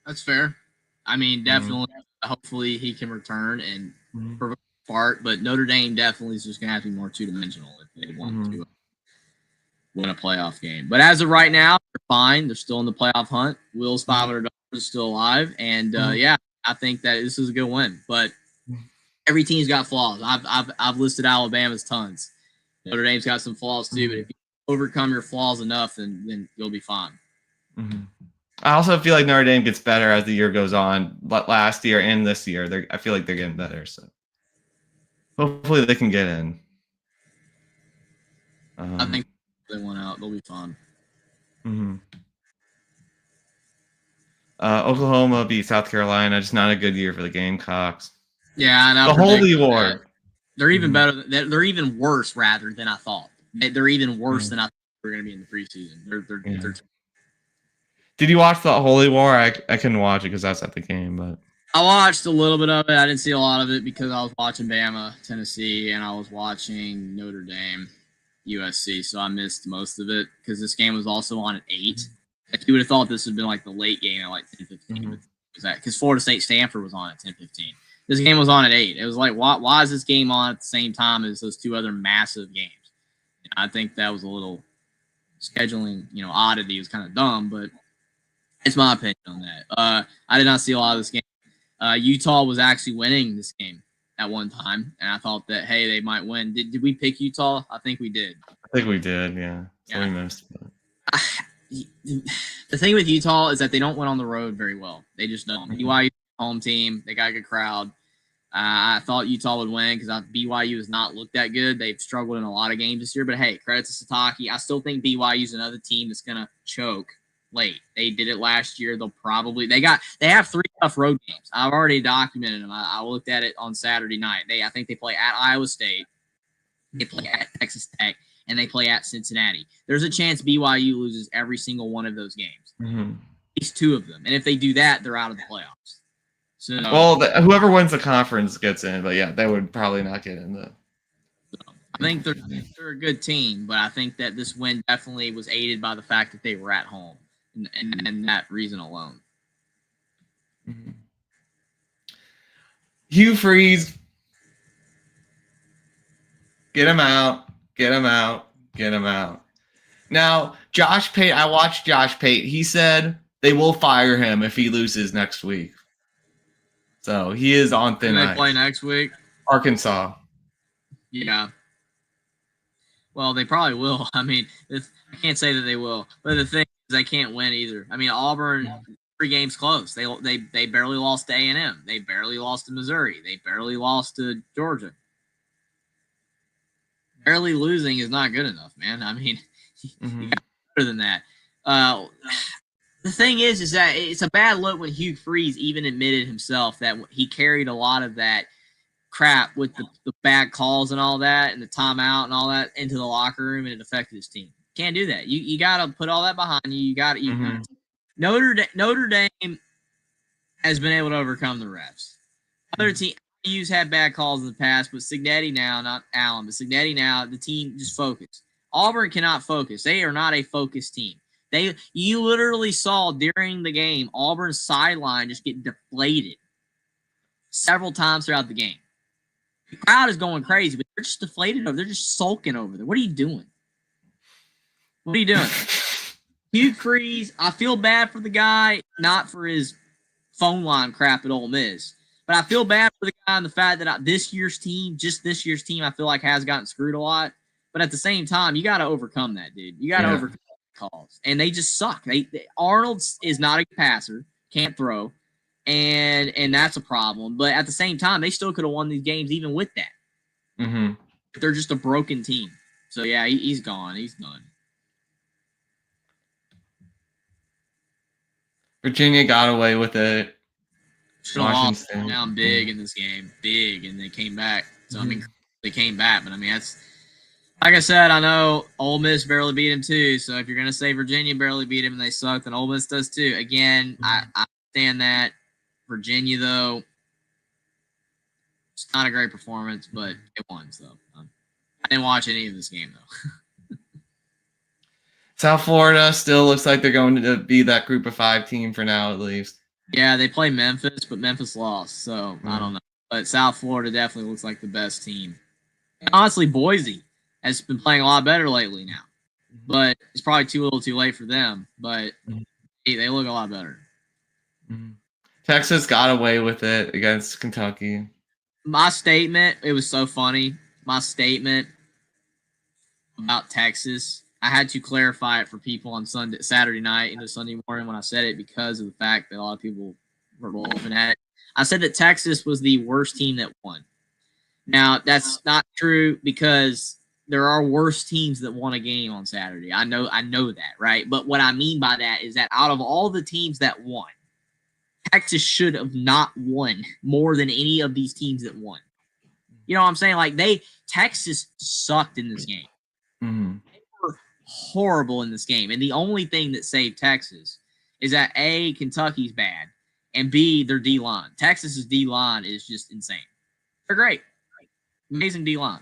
That's fair. I mean, definitely. Hopefully, he can return and provide part. But Notre Dame definitely is just going to have to be more two-dimensional if they want to win a playoff game. But as of right now, they're fine. They're still in the playoff hunt. Will's $500 is still alive, and yeah, I think that this is a good win. But every team's got flaws. I've listed Alabama's tons. Notre Dame's got some flaws too, but if you overcome your flaws enough, then you'll be fine. I also feel like Notre Dame gets better as the year goes on. But last year and this year, I feel like they're getting better. So hopefully they can get in. I think if they went out, they'll be fine. Oklahoma beat South Carolina. Just not a good year for the Gamecocks. Yeah, and the Holy War. They're even better. They're even worse, rather than I thought. They're even worse than I thought they were going to be in the preseason. They're Did you watch the Holy War? I couldn't watch it because I was at the game, but I watched a little bit of it. I didn't see a lot of it because I was watching Bama, Tennessee, and I was watching Notre Dame, USC. So I missed most of it because this game was also on at 8. Like you would have thought this would have been like the late game at like 10:15. Because Florida State Stanford was on at 10:15. This game was on at 8. It was like, why is this game on at the same time as those two other massive games? I think that was a little scheduling, oddity. It was kind of dumb, but it's my opinion on that. I did not see a lot of this game. Utah was actually winning this game at one time, and I thought that, hey, they might win. Did we pick Utah? I think we did. I think we did, yeah. So we missed. The thing with Utah is that they don't win on the road very well. They just don't. BYU home team. They got a good crowd. I thought Utah would win because BYU has not looked that good. They've struggled in a lot of games this year. But, hey, credit to Satake. I still think BYU is another team that's going to choke late. They did it last year. They have 3 tough road games. I've already documented them. I looked at it on Saturday night. I think they play at Iowa State. They play at Texas Tech. And they play at Cincinnati. There's a chance BYU loses every single one of those games. At least 2 of them. And if they do that, they're out of the playoffs. So, well, whoever wins the conference gets in. But, yeah, they would probably not get in. I think they're a good team. But I think that this win definitely was aided by the fact that they were at home. And that reason alone. Hugh Freeze. Get him out. Get him out. Get him out. Now, Josh Pate, I watched Josh Pate. He said they will fire him if he loses next week. So he is on thin ice. They play next week? Arkansas. Yeah. Well, they probably will. I mean, I can't say that they will. But the thing is, they can't win either. I mean, Auburn, 3 games close. They barely lost to A&M. They barely lost to Missouri. They barely lost to Georgia. Barely losing is not good enough, man. I mean, you got better than that. The thing is that it's a bad look when Hugh Freeze even admitted himself that he carried a lot of that crap with the bad calls and all that and the timeout and all that into the locker room, and it affected his team. Can't do that. You got to put all that behind you. You got to. Notre Dame has been able to overcome the refs. Other team. Hughes had bad calls in the past, but Cignetti now, not Allen, but Cignetti now, the team just focused. Auburn cannot focus. They are not a focused team. You literally saw during the game Auburn's sideline just get deflated several times throughout the game. The crowd is going crazy, but they're just deflated over. They're just sulking over there. What are you doing? What are you doing? Hugh Freeze, I feel bad for the guy, not for his phone line crap at Ole Miss. But I feel bad for the guy and the fact that this year's team, I feel like has gotten screwed a lot. But at the same time, you got to overcome that, dude. You got to overcome calls. And they just suck. Arnold is not a passer, can't throw, and that's a problem. But at the same time, they still could have won these games even with that. They're just a broken team. So, yeah, he's gone. He's done. Virginia got away with it. Washington down big in this game, and they came back. So I mean, they came back, but I mean that's like I said. I know Ole Miss barely beat him too. So if you're gonna say Virginia barely beat him and they suck, then Ole Miss does too. Again, I understand that. Virginia though, It's not a great performance, but it won. So I didn't watch any of this game though. South Florida still looks like they're going to be that Group of 5 team for now, at least. Yeah, they play Memphis, but Memphis lost, so I don't know. But South Florida definitely looks like the best team. And honestly, Boise has been playing a lot better lately now, but it's probably too little, too late for them. But they look a lot better. Texas got away with it against Kentucky. My statement, it was so funny. My statement about Texas, I had to clarify it for people on Saturday night into Sunday morning when I said it because of the fact that a lot of people were laughing at it. I said that Texas was the worst team that won. Now, that's not true because there are worse teams that won a game on Saturday. I know that, right? But what I mean by that is that out of all the teams that won, Texas should have not won more than any of these teams that won. You know what I'm saying? Like Texas sucked in this game. They were horrible in this game. And the only thing that saved Texas is that A, Kentucky's bad, and B, their D-line. Texas's D-line is just insane. They're great. Amazing D-line.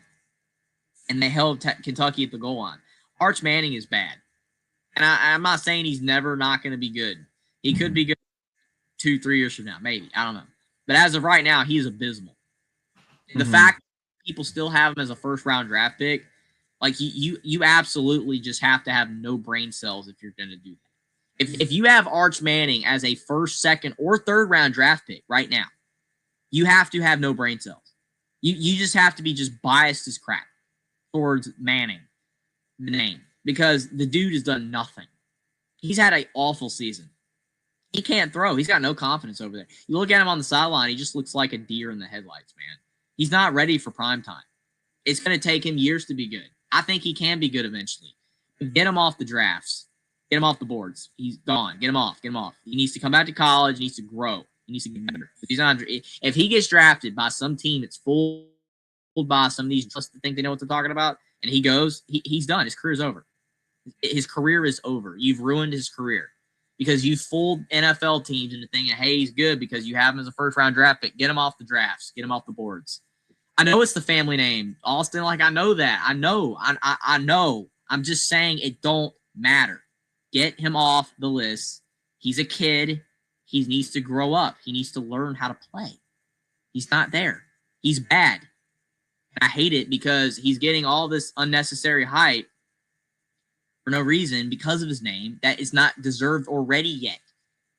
And they held Kentucky at the goal line. Arch Manning is bad. And I'm not saying he's never not going to be good. He could be good 2-3 years from now, maybe. I don't know. But as of right now, he is abysmal. The fact that people still have him as a first-round draft pick, like you absolutely just have to have no brain cells if you're going to do that. If you have Arch Manning as a first, second, or third-round draft pick right now, you have to have no brain cells. You just have to be just biased as crap towards Manning, the name, because the dude has done nothing. He's had an awful season. He can't throw. He's got no confidence over there. You look at him on the sideline, he just looks like a deer in the headlights, man. He's not ready for prime time. It's going to take him years to be good. I think he can be good eventually. But get him off the drafts. Get him off the boards. He's gone. Get him off. Get him off. He needs to come back to college. He needs to grow. He needs to get better. If he gets drafted by some team that's fooled by some of these just think they know what they're talking about, and he goes, he's done. His career's over. His career is over. You've ruined his career because you fooled NFL teams into thinking, hey, he's good because you have him as a first-round draft pick. Get him off the drafts. Get him off the boards. I know it's the family name, Austin. Like, I know that. I know. I know. I'm just saying it don't matter. Get him off the list. He's a kid. He needs to grow up. He needs to learn how to play. He's not there. He's bad. And I hate it because he's getting all this unnecessary hype for no reason because of his name that is not deserved or ready yet.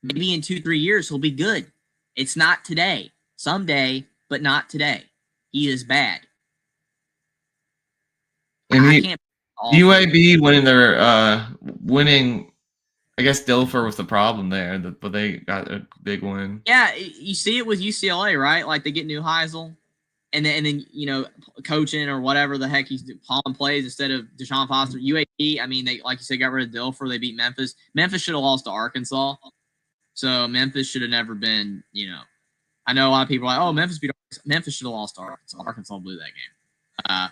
Maybe in 2-3 years he'll be good. It's not today. Someday, but not today. He is bad. And UAB winning, I guess Dilfer was the problem there, but they got a big win. Yeah, you see it with UCLA, right? Like they get new Heisel, and then coaching or whatever the heck he's calling plays instead of Deshaun Foster. UAB, I mean, they like you said got rid of Dilfer. They beat Memphis. Memphis should have lost to Arkansas, so Memphis should have never been. I know a lot of people are like, oh, Memphis beat Arkansas. Memphis should have lost to Arkansas. Arkansas blew that game.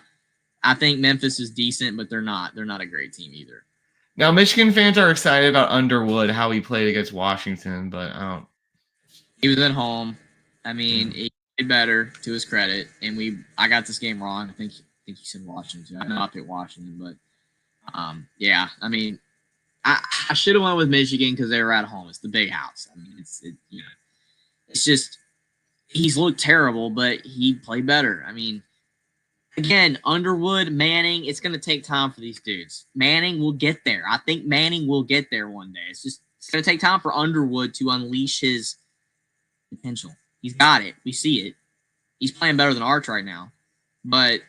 I think Memphis is decent, but they're not. They're not a great team either. Now, Michigan fans are excited about Underwood, how he played against Washington, but I don't. He was at home. I mean, he did better to his credit, and I got this game wrong. I think you said Washington. I know I picked Washington, but yeah. I mean, I should have went with Michigan because they were at home. It's the big house. I mean, it's just he's looked terrible, but he played better. I mean. Again, Underwood, Manning, it's going to take time for these dudes. Manning will get there. I think Manning will get there one day. It's going to take time for Underwood to unleash his potential. He's got it. We see it. He's playing better than Arch right now, but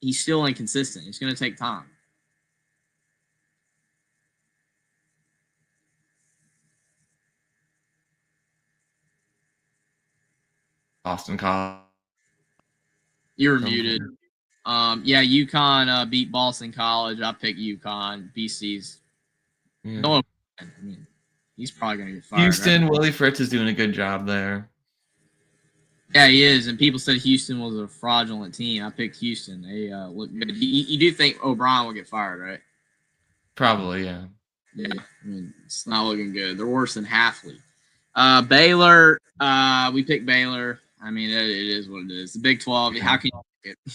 he's still inconsistent. It's going to take time. Boston College. You're muted. Yeah, UConn beat Boston College. I picked UConn. BC's. Yeah. No, I mean, he's probably going to get fired. Houston, right? Willie Fritz is doing a good job there. Yeah, he is. And people said Houston was a fraudulent team. I picked Houston. They look good. You do think O'Brien will get fired, right? Probably, yeah. Yeah, I mean, it's not looking good. They're worse than Halfley. Baylor, we picked Baylor. I mean, it is what it is. The Big 12. How can you pick it?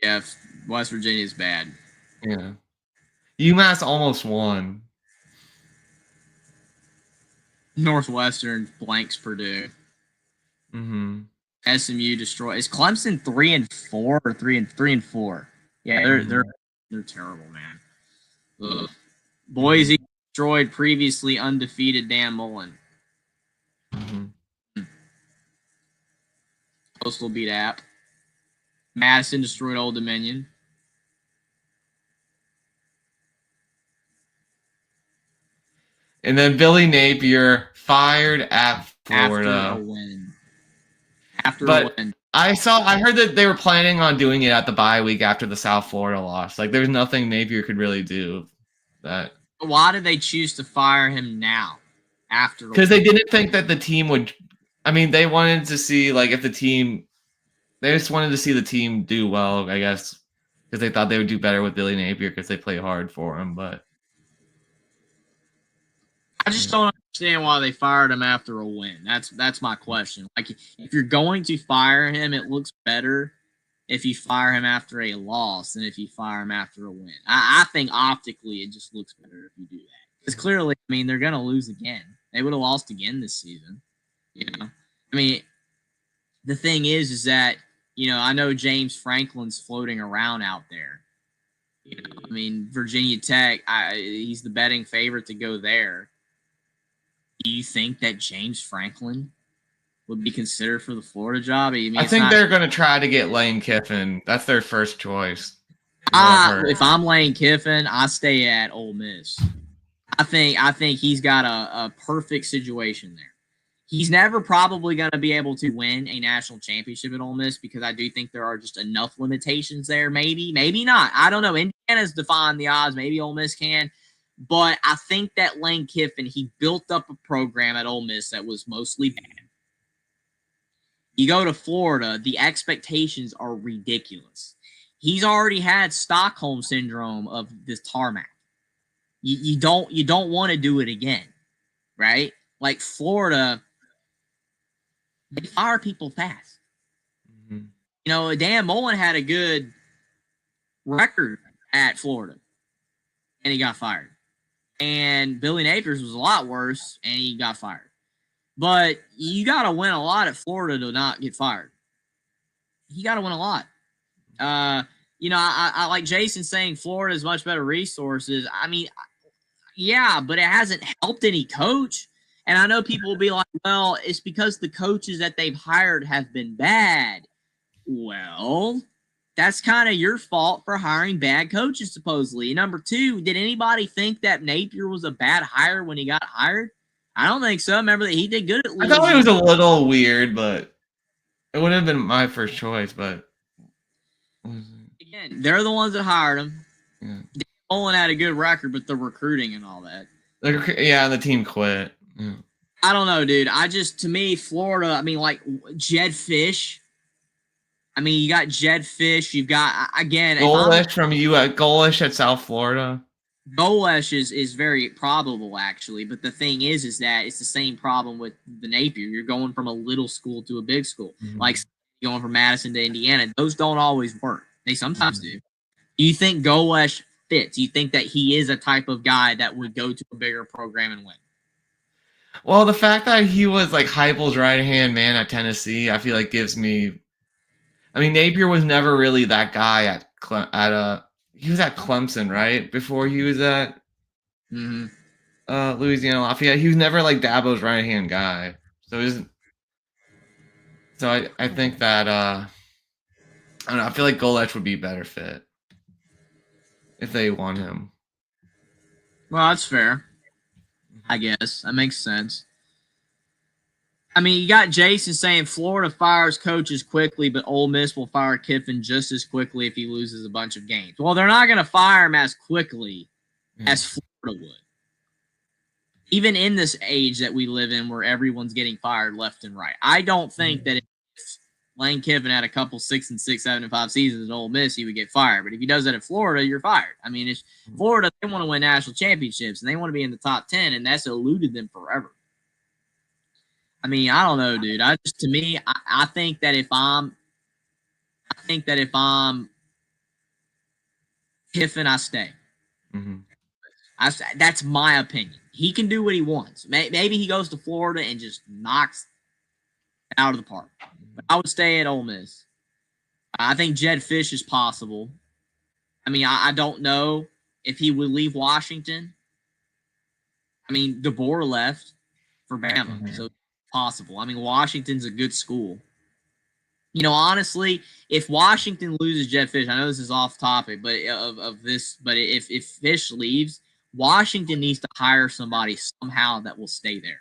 Yeah, West Virginia is bad. Yeah. UMass almost won. Northwestern blanks Purdue. Mm-hmm. SMU destroyed. Is Clemson 3-4 or 3-4? Yeah, they're terrible, man. Ugh. Boise destroyed previously undefeated Dan Mullen. Mm-hmm. Coastal beat App. Madison destroyed Old Dominion. And then Billy Napier fired at Florida. After a win. A win. I heard that they were planning on doing it at the bye week after the South Florida loss. Like, there's nothing Napier could really do. That. Why did they choose to fire him now? Because they didn't think that the team would. I mean, they wanted to see if the team. They just wanted to see the team do well, I guess, because they thought they would do better with Billy Napier because they play hard for him. But I just don't understand why they fired him after a win. That's my question. Like, if you're going to fire him, it looks better if you fire him after a loss than if you fire him after a win. I think optically it just looks better if you do that. Because clearly, I mean, they're going to lose again. They would have lost again this season. I mean, the thing is that, I know James Franklin's floating around out there. I mean, Virginia Tech, he's the betting favorite to go there. Do you think that James Franklin would be considered for the Florida job? I think they're going to try to get Lane Kiffin. That's their first choice. If I'm Lane Kiffin, I stay at Ole Miss. I think he's got a perfect situation there. He's never probably going to be able to win a national championship at Ole Miss because I do think there are just enough limitations there. Maybe not. I don't know. Indiana's defying the odds. Maybe Ole Miss can. But I think that Lane Kiffin, he built up a program at Ole Miss that was mostly bad. You go to Florida, the expectations are ridiculous. He's already had Stockholm syndrome of this tarmac. You don't want to do it again, right? Like Florida, they fire people fast. Mm-hmm. Dan Mullen had a good record at Florida, and he got fired. And Billy Napier's was a lot worse, and he got fired. But you got to win a lot at Florida to not get fired. You got to win a lot. I like Jason saying Florida has much better resources. I mean, yeah, but it hasn't helped any coach. And I know people will be like, well, it's because the coaches that they've hired have been bad. Well, that's kind of your fault for hiring bad coaches, supposedly. Number two, did anybody think that Napier was a bad hire when he got hired? I don't think so. Remember that he did good at Louisville. I thought it was a little weird, but it would have been my first choice. But again, they're the ones that hired him. Yeah. Mullen had a good record, but the recruiting and all that. Yeah, the team quit. Yeah. I don't know, dude. To me, Florida, I mean, like Jed Fish. I mean, you got Jed Fish. You've got, again. Golesh from Golesh at South Florida. Golesh is very probable, actually. But the thing is that it's the same problem with the Napier. You're going from a little school to a big school. Mm-hmm. Like going from Madison to Indiana. Those don't always work. They sometimes do. Do you think Golesh fits? Do you think that he is a type of guy that would go to a bigger program and win? Well, the fact that he was like Heupel's right-hand man at Tennessee, I feel like gives me... I mean, Napier was never really that guy he was at Clemson, right? Before he was at Louisiana Lafayette. He was never like Dabo's right-hand guy. So I think that I don't know, I feel like Golesh would be a better fit if they want him. Well, that's fair. I guess that makes sense. I mean, you got Jason saying Florida fires coaches quickly, but Ole Miss will fire Kiffin just as quickly if he loses a bunch of games. Well, they're not going to fire him as quickly as Florida would. Even in this age that we live in where everyone's getting fired left and right. I don't think that if Lane Kiffin had a couple 6-6, 7-5 seasons at Ole Miss, he would get fired. But if he does that at Florida, you're fired. I mean, it's Florida, they want to win national championships, and they want to be in the top 10, and that's eluded them forever. I mean, I don't know, dude. To me, I think that if I'm Kiffin, I stay. Mm-hmm. That's my opinion. He can do what he wants. Maybe he goes to Florida and just knocks it out of the park. But I would stay at Ole Miss. I think Jed Fish is possible. I mean, I don't know if he would leave Washington. I mean, DeBoer left for Bama, Mm-hmm. so it's possible. I mean, Washington's a good school. You know, honestly, if Washington loses Jed Fish, I know this is off topic, but if Fish leaves, Washington needs to hire somebody somehow that will stay there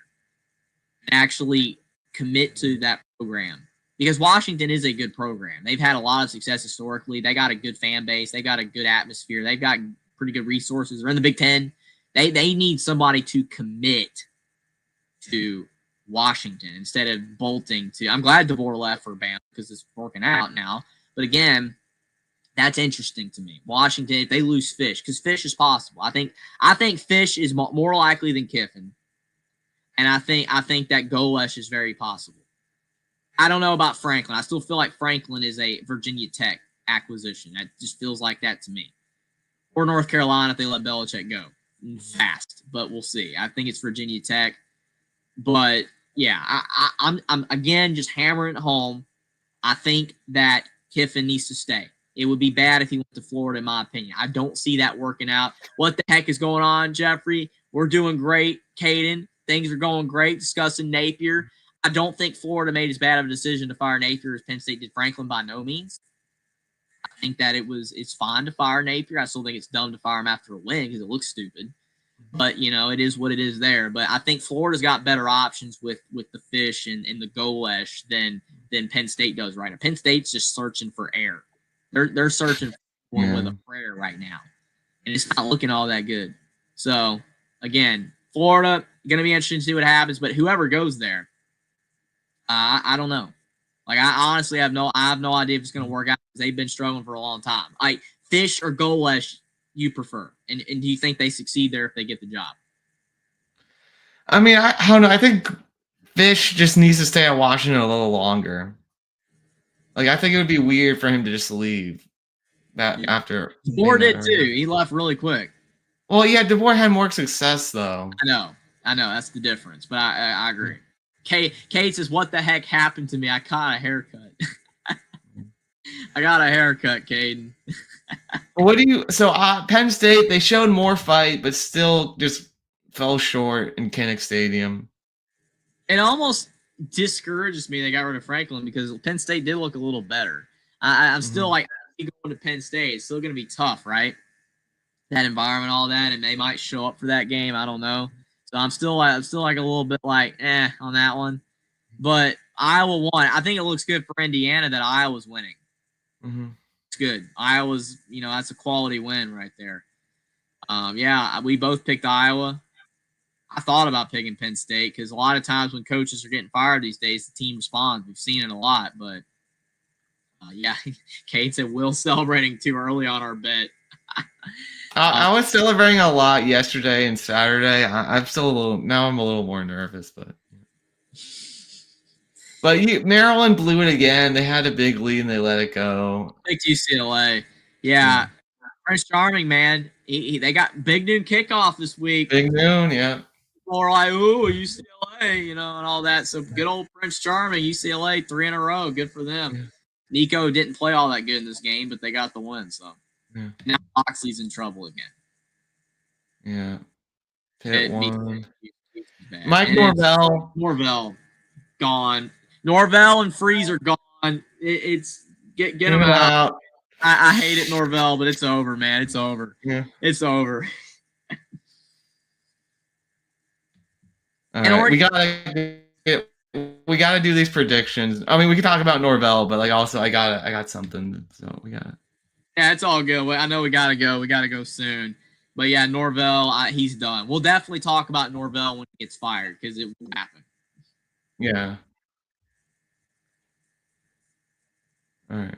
and actually commit to that program. Because Washington is a good program. They've had a lot of success historically. They got a good fan base. They got a good atmosphere. They've got pretty good resources. They're in the Big Ten. They need somebody to commit to Washington instead of bolting to. I'm glad DeBoer left for Bama because it's working out now. But again, that's interesting to me. Washington, if they lose Fish, because Fish is possible. I think Fish is more likely than Kiffin, and I think that Golesh is very possible. I don't know about Franklin. I still feel like Franklin is a Virginia Tech acquisition. That just feels like that to me. Or North Carolina if they let Belichick go fast, but we'll see. I think it's Virginia Tech. But yeah, I'm again just hammering it home. I think that Kiffin needs to stay. It would be bad if he went to Florida, in my opinion. I don't see that working out. What the heck is going on, Jeffrey? We're doing great, Caden. Things are going great. Discussing Napier. I don't think Florida made as bad of a decision to fire Napier as Penn State did Franklin by no means. I think that it's fine to fire Napier. I still think it's dumb to fire him after a win because it looks stupid. But you know, it is what it is there. But I think Florida's got better options with the Fish and the Golesh than Penn State does right now. Penn State's just searching for air. They're searching for one with a prayer right now, and it's not looking all that good. So again, Florida going to be interesting to see what happens. But whoever goes there, I don't know. Like I honestly have no idea if it's going to work out because they've been struggling for a long time. Like Fish or Golesh, you prefer, and do you think they succeed there if they get the job? I mean, I don't know. I think Fish just needs to stay at Washington a little longer. Like, I think it would be weird for him to just leave after. DeBoer did too. He left really quick. Well, yeah, DeBoer had more success though. I know. That's the difference. But I agree. Kate says, "What the heck happened to me? I got a haircut." I got a haircut, Caden. What do you? So Penn State, they showed more fight, but still just fell short in Kinnick Stadium. It almost discourages me they got rid of Franklin because Penn State did look a little better. I'm still like, going to Penn State, it's still going to be tough, right? That environment, all that, and they might show up for that game. I don't know. So I'm still like a little bit like on that one. But Iowa won. I think it looks good for Indiana that Iowa's winning. Mm-hmm. It's good. Iowa's, that's a quality win right there. Yeah, we both picked Iowa. I thought about picking Penn State because a lot of times when coaches are getting fired these days, the team responds. We've seen it a lot, but yeah, Kate said Will celebrating too early on our bet. I was celebrating a lot yesterday and Saturday. I'm still I'm a little more nervous, but Maryland blew it again. They had a big lead and they let it go. Picked UCLA. Yeah. Prince Charming, man. They got big noon kickoff this week. Big noon, yeah. People are like, ooh, UCLA, and all that. So good old Prince Charming, UCLA, 3 in a row. Good for them. Yeah. Nico didn't play all that good in this game, but they got the win. So now Moxley's in trouble again. Yeah. Pitt won. Mike Norvell gone. Norvell and Freeze are gone. It's get them out. I hate it, Norvell, but it's over, man. It's over. Yeah. It's over. All right. We gotta do these predictions. I mean, we can talk about Norvell, but also I got something, so we got it. Yeah, it's all good. I know we gotta go. We gotta go soon. But yeah, Norvell, he's done. We'll definitely talk about Norvell when he gets fired because it will happen. Yeah. All right.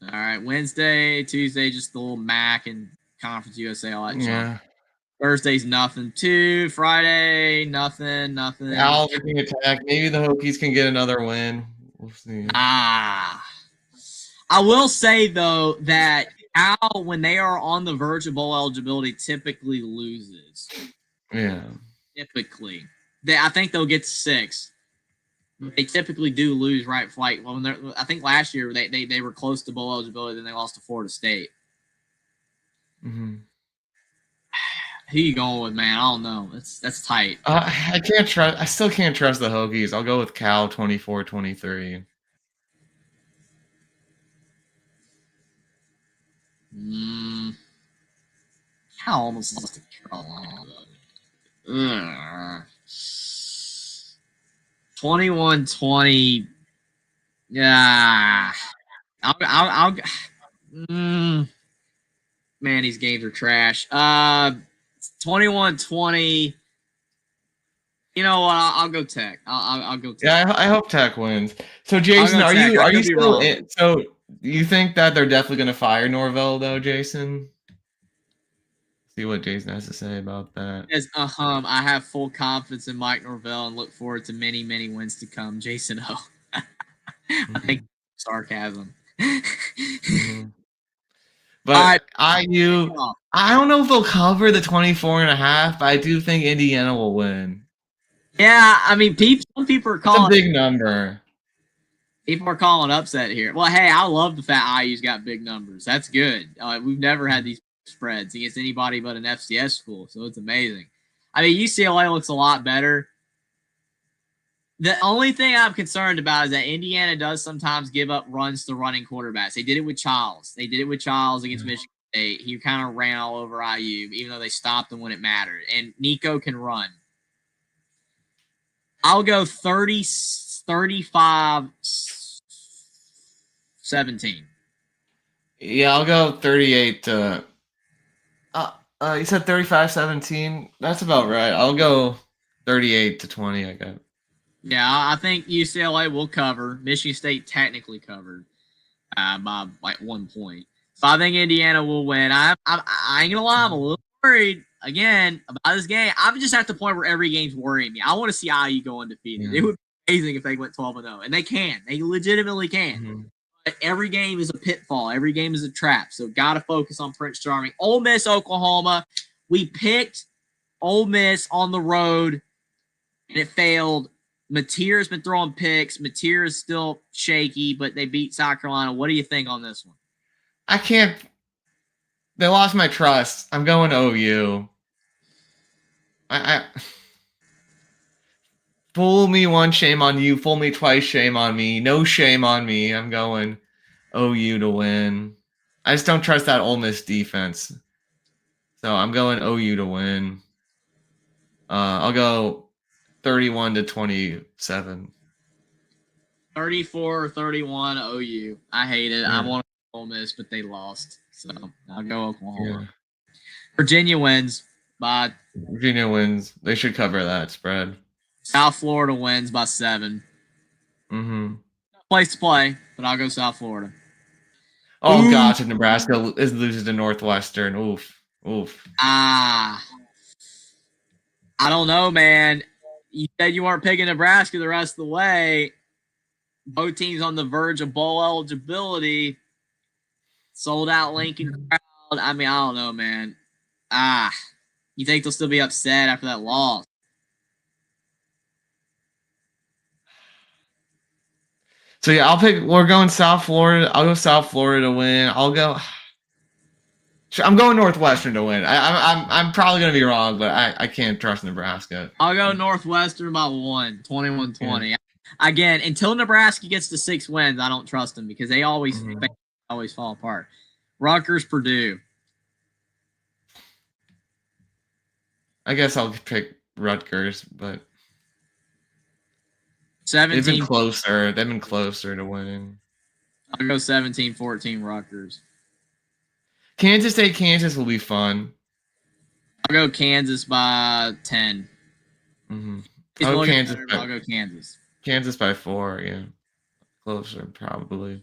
All right. Wednesday, Tuesday, just the little MAC and Conference USA, all that junk. Thursday's nothing too. Friday, nothing. Owls are being attacked. Maybe the Hokies can get another win. We'll see. I will say though that Al, when they are on the verge of bowl eligibility, typically loses. Yeah. Typically, I think they'll get to 6. They typically do lose right flight. Well, I think last year they were close to bowl eligibility, then they lost to Florida State. Mm-hmm. Who you going with, man? I don't know. That's tight. I can't trust. I still can't trust the Hokies. I'll go with Cal 24-23. Cal almost lost to Carolina. 21-20. Yeah. I'll man, these games are trash. 21-20. You know what? I'll go Tech. I'll go Tech. Yeah, I hope Tech wins. So Jason, are you still in? So you think that they're definitely going to fire Norvell though, Jason? See what Jason has to say about that. Yes, I have full confidence in Mike Norvell and look forward to many, many wins to come. Jason O. I think sarcasm. Mm-hmm. But IU, I don't know if they'll cover the 24.5, but I do think Indiana will win. Yeah, I mean, some people are calling. It's a big number. People are calling upset here. Well, hey, I love the fact IU's got big numbers. That's good. We've never had these spreads against anybody but an FCS school, so it's amazing. I mean, UCLA looks a lot better. The only thing I'm concerned about is that Indiana does sometimes give up runs to running quarterbacks. They did it with Childs. They did it with Childs against Michigan State. He kind of ran all over IU, even though they stopped him when it mattered. And Nico can run. I'll go 35-17. Yeah, I'll go 38 to. You said 35-17. That's about right. I'll go 38-20. I guess. Yeah, I think UCLA will cover. Michigan State technically covered by like 1 point. So I think Indiana will win. I ain't gonna lie, I'm a little worried again about this game. I'm just at the point where every game's worrying me. I want to see IU go undefeated. Yeah. It would be amazing if they went 12-0, and they can. They legitimately can. Mm-hmm. But every game is a pitfall. Every game is a trap. So got to focus on Prince Charming. Ole Miss, Oklahoma. We picked Ole Miss on the road, and it failed. Natier's been throwing picks. Napier is still shaky, but they beat South Carolina. What do you think on this one? I can't. They lost my trust. I'm going OU. I fool me once, shame on you. Fool me twice, shame on me. No shame on me. I'm going OU to win. I just don't trust that Ole Miss defense. So I'm going OU to win. I'll go 31-27. 34-31 OU. I hate it. Yeah. I want Ole Miss, but they lost. So I'll go Oklahoma. Yeah. Virginia wins. Bye. Virginia wins. They should cover that spread. South Florida wins by 7. Mm-hmm. Place to play, but I'll go South Florida. Oh, gosh, if Nebraska loses to Northwestern. Oof. I don't know, man. You said you weren't picking Nebraska the rest of the way. Both teams on the verge of bowl eligibility. Sold out Lincoln crowd. I mean, I don't know, man. You think they'll still be upset after that loss? So yeah, we're going South Florida. I'll go South Florida to win. I'm going Northwestern to win. I'm probably gonna be wrong, but I can't trust Nebraska. I'll go Northwestern by 1, 21-20. Yeah. Again, until Nebraska gets to 6 wins, I don't trust them because they always fall apart. Rutgers, Purdue. I guess I'll pick Rutgers, but 17. They've been closer to winning. I'll go 17-14 Rutgers. Kansas State, Kansas will be fun. I'll go Kansas by 10. Mm-hmm. I'll go Kansas. Kansas by 4, yeah. Closer, probably.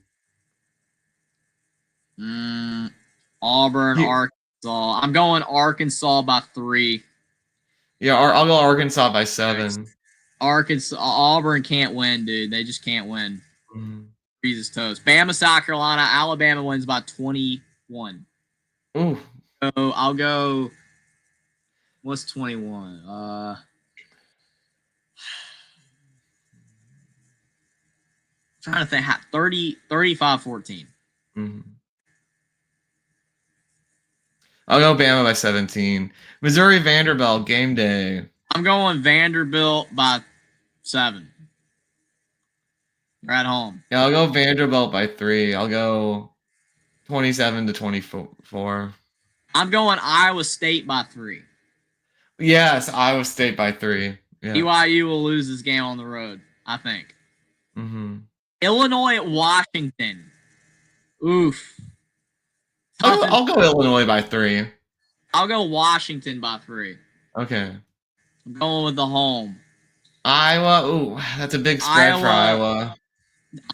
Auburn, Arkansas. So I'm going Arkansas by 3. Yeah, I'll go Arkansas by 7. Auburn can't win, dude. They just can't win. Mm. Freezes toast. Bama, South Carolina. Alabama wins by 21. Ooh. So I'll go. What's 21? Trying to think. 35-14. Mm. I'll go Bama by 17. Missouri Vanderbilt game day. I'm going Vanderbilt by 7. They're at home. Yeah, I'll go Vanderbilt by 3. I'll go 27-24. I'm going Iowa State by 3. Yes, Iowa State by 3. Yeah. BYU will lose this game on the road, I think. Mm-hmm. Illinois at Washington. Oof. I'll go Illinois by 3. I'll go Washington by 3. Okay. I'm going with the home. Iowa. Ooh, that's a big spread for Iowa.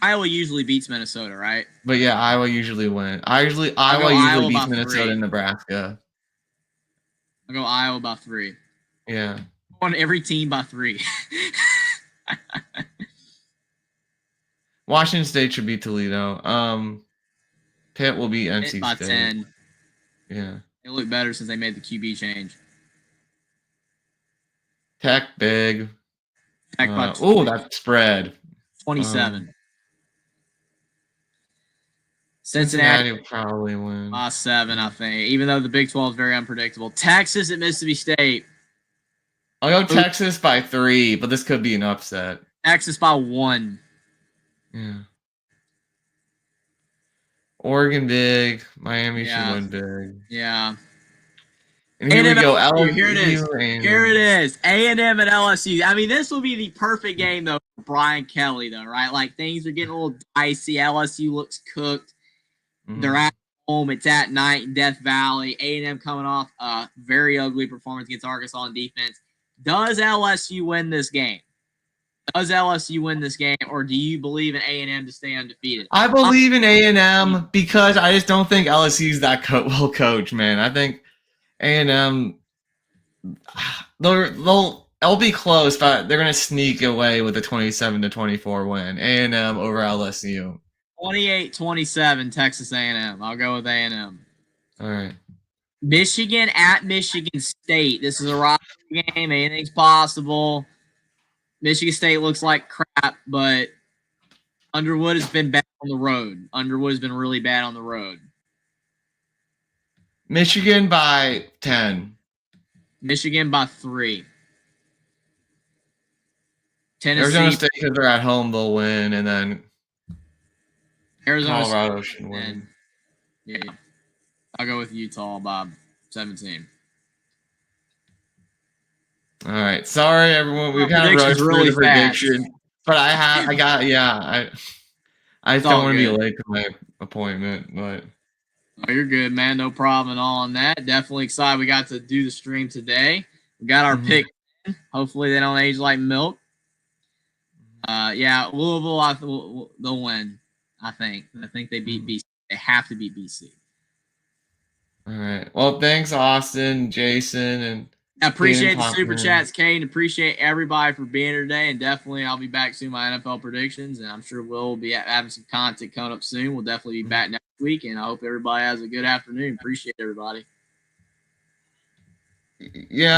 Iowa usually beats Minnesota, right? But yeah, Iowa usually wins. Iowa usually beats Minnesota and Nebraska. I'll go Iowa by 3. Yeah. On every team by 3. Washington State should beat Toledo. Pitt will beat NC by State. 10. Yeah. They look better since they made the QB change. Tech big. Tech by oh, that spread. 27. Cincinnati will probably win. By 7, I think. Even though the Big 12 is very unpredictable. Texas at Mississippi State. I'll go Texas by 3, but this could be an upset. Texas by 1. Yeah. Oregon big. Miami should win big. Yeah. And here we go. LSU. Here it is. Here it is. A&M and LSU. I mean, this will be the perfect game, though, for Brian Kelly, though, right? Like, things are getting a little dicey. LSU looks cooked. Mm-hmm. They're at home. It's at night in Death Valley. A&M coming off a very ugly performance against Arkansas on defense. Does LSU win this game? Does LSU win this game, or do you believe in A&M to stay undefeated? I believe in A&M because I just don't think LSU's that well coached, man. I think A&M, they'll be close, but they're gonna sneak away with a 27-24 win. A&M over LSU. 28-27, Texas A&M. I'll go with A&M. All right. Michigan at Michigan State. This is a rivalry game. Anything's possible. Michigan State looks like crap, but Underwood has been bad on the road. Underwood has been really bad on the road. Michigan by 10. Michigan by 3. Tennessee. Arizona State, because they're at home, they'll win, and then Colorado should win. Yeah. I'll go with Utah by 17. All right. Sorry, everyone. We kind of rushed through the prediction. But I don't want to be late to my appointment, but oh, you're good, man. No problem at all on that. Definitely excited we got to do the stream today. We got our pick. Hopefully they don't age like milk. Yeah, Louisville, they'll win, I think. I think they beat BC. They have to beat BC. All right. Well, thanks, Austin, Jason, and I appreciate the super chats, Kane. Appreciate everybody for being here today. And definitely I'll be back soon, my NFL predictions. And I'm sure we'll be having some content coming up soon. We'll definitely be back next week. And I hope everybody has a good afternoon. Appreciate everybody. Yeah.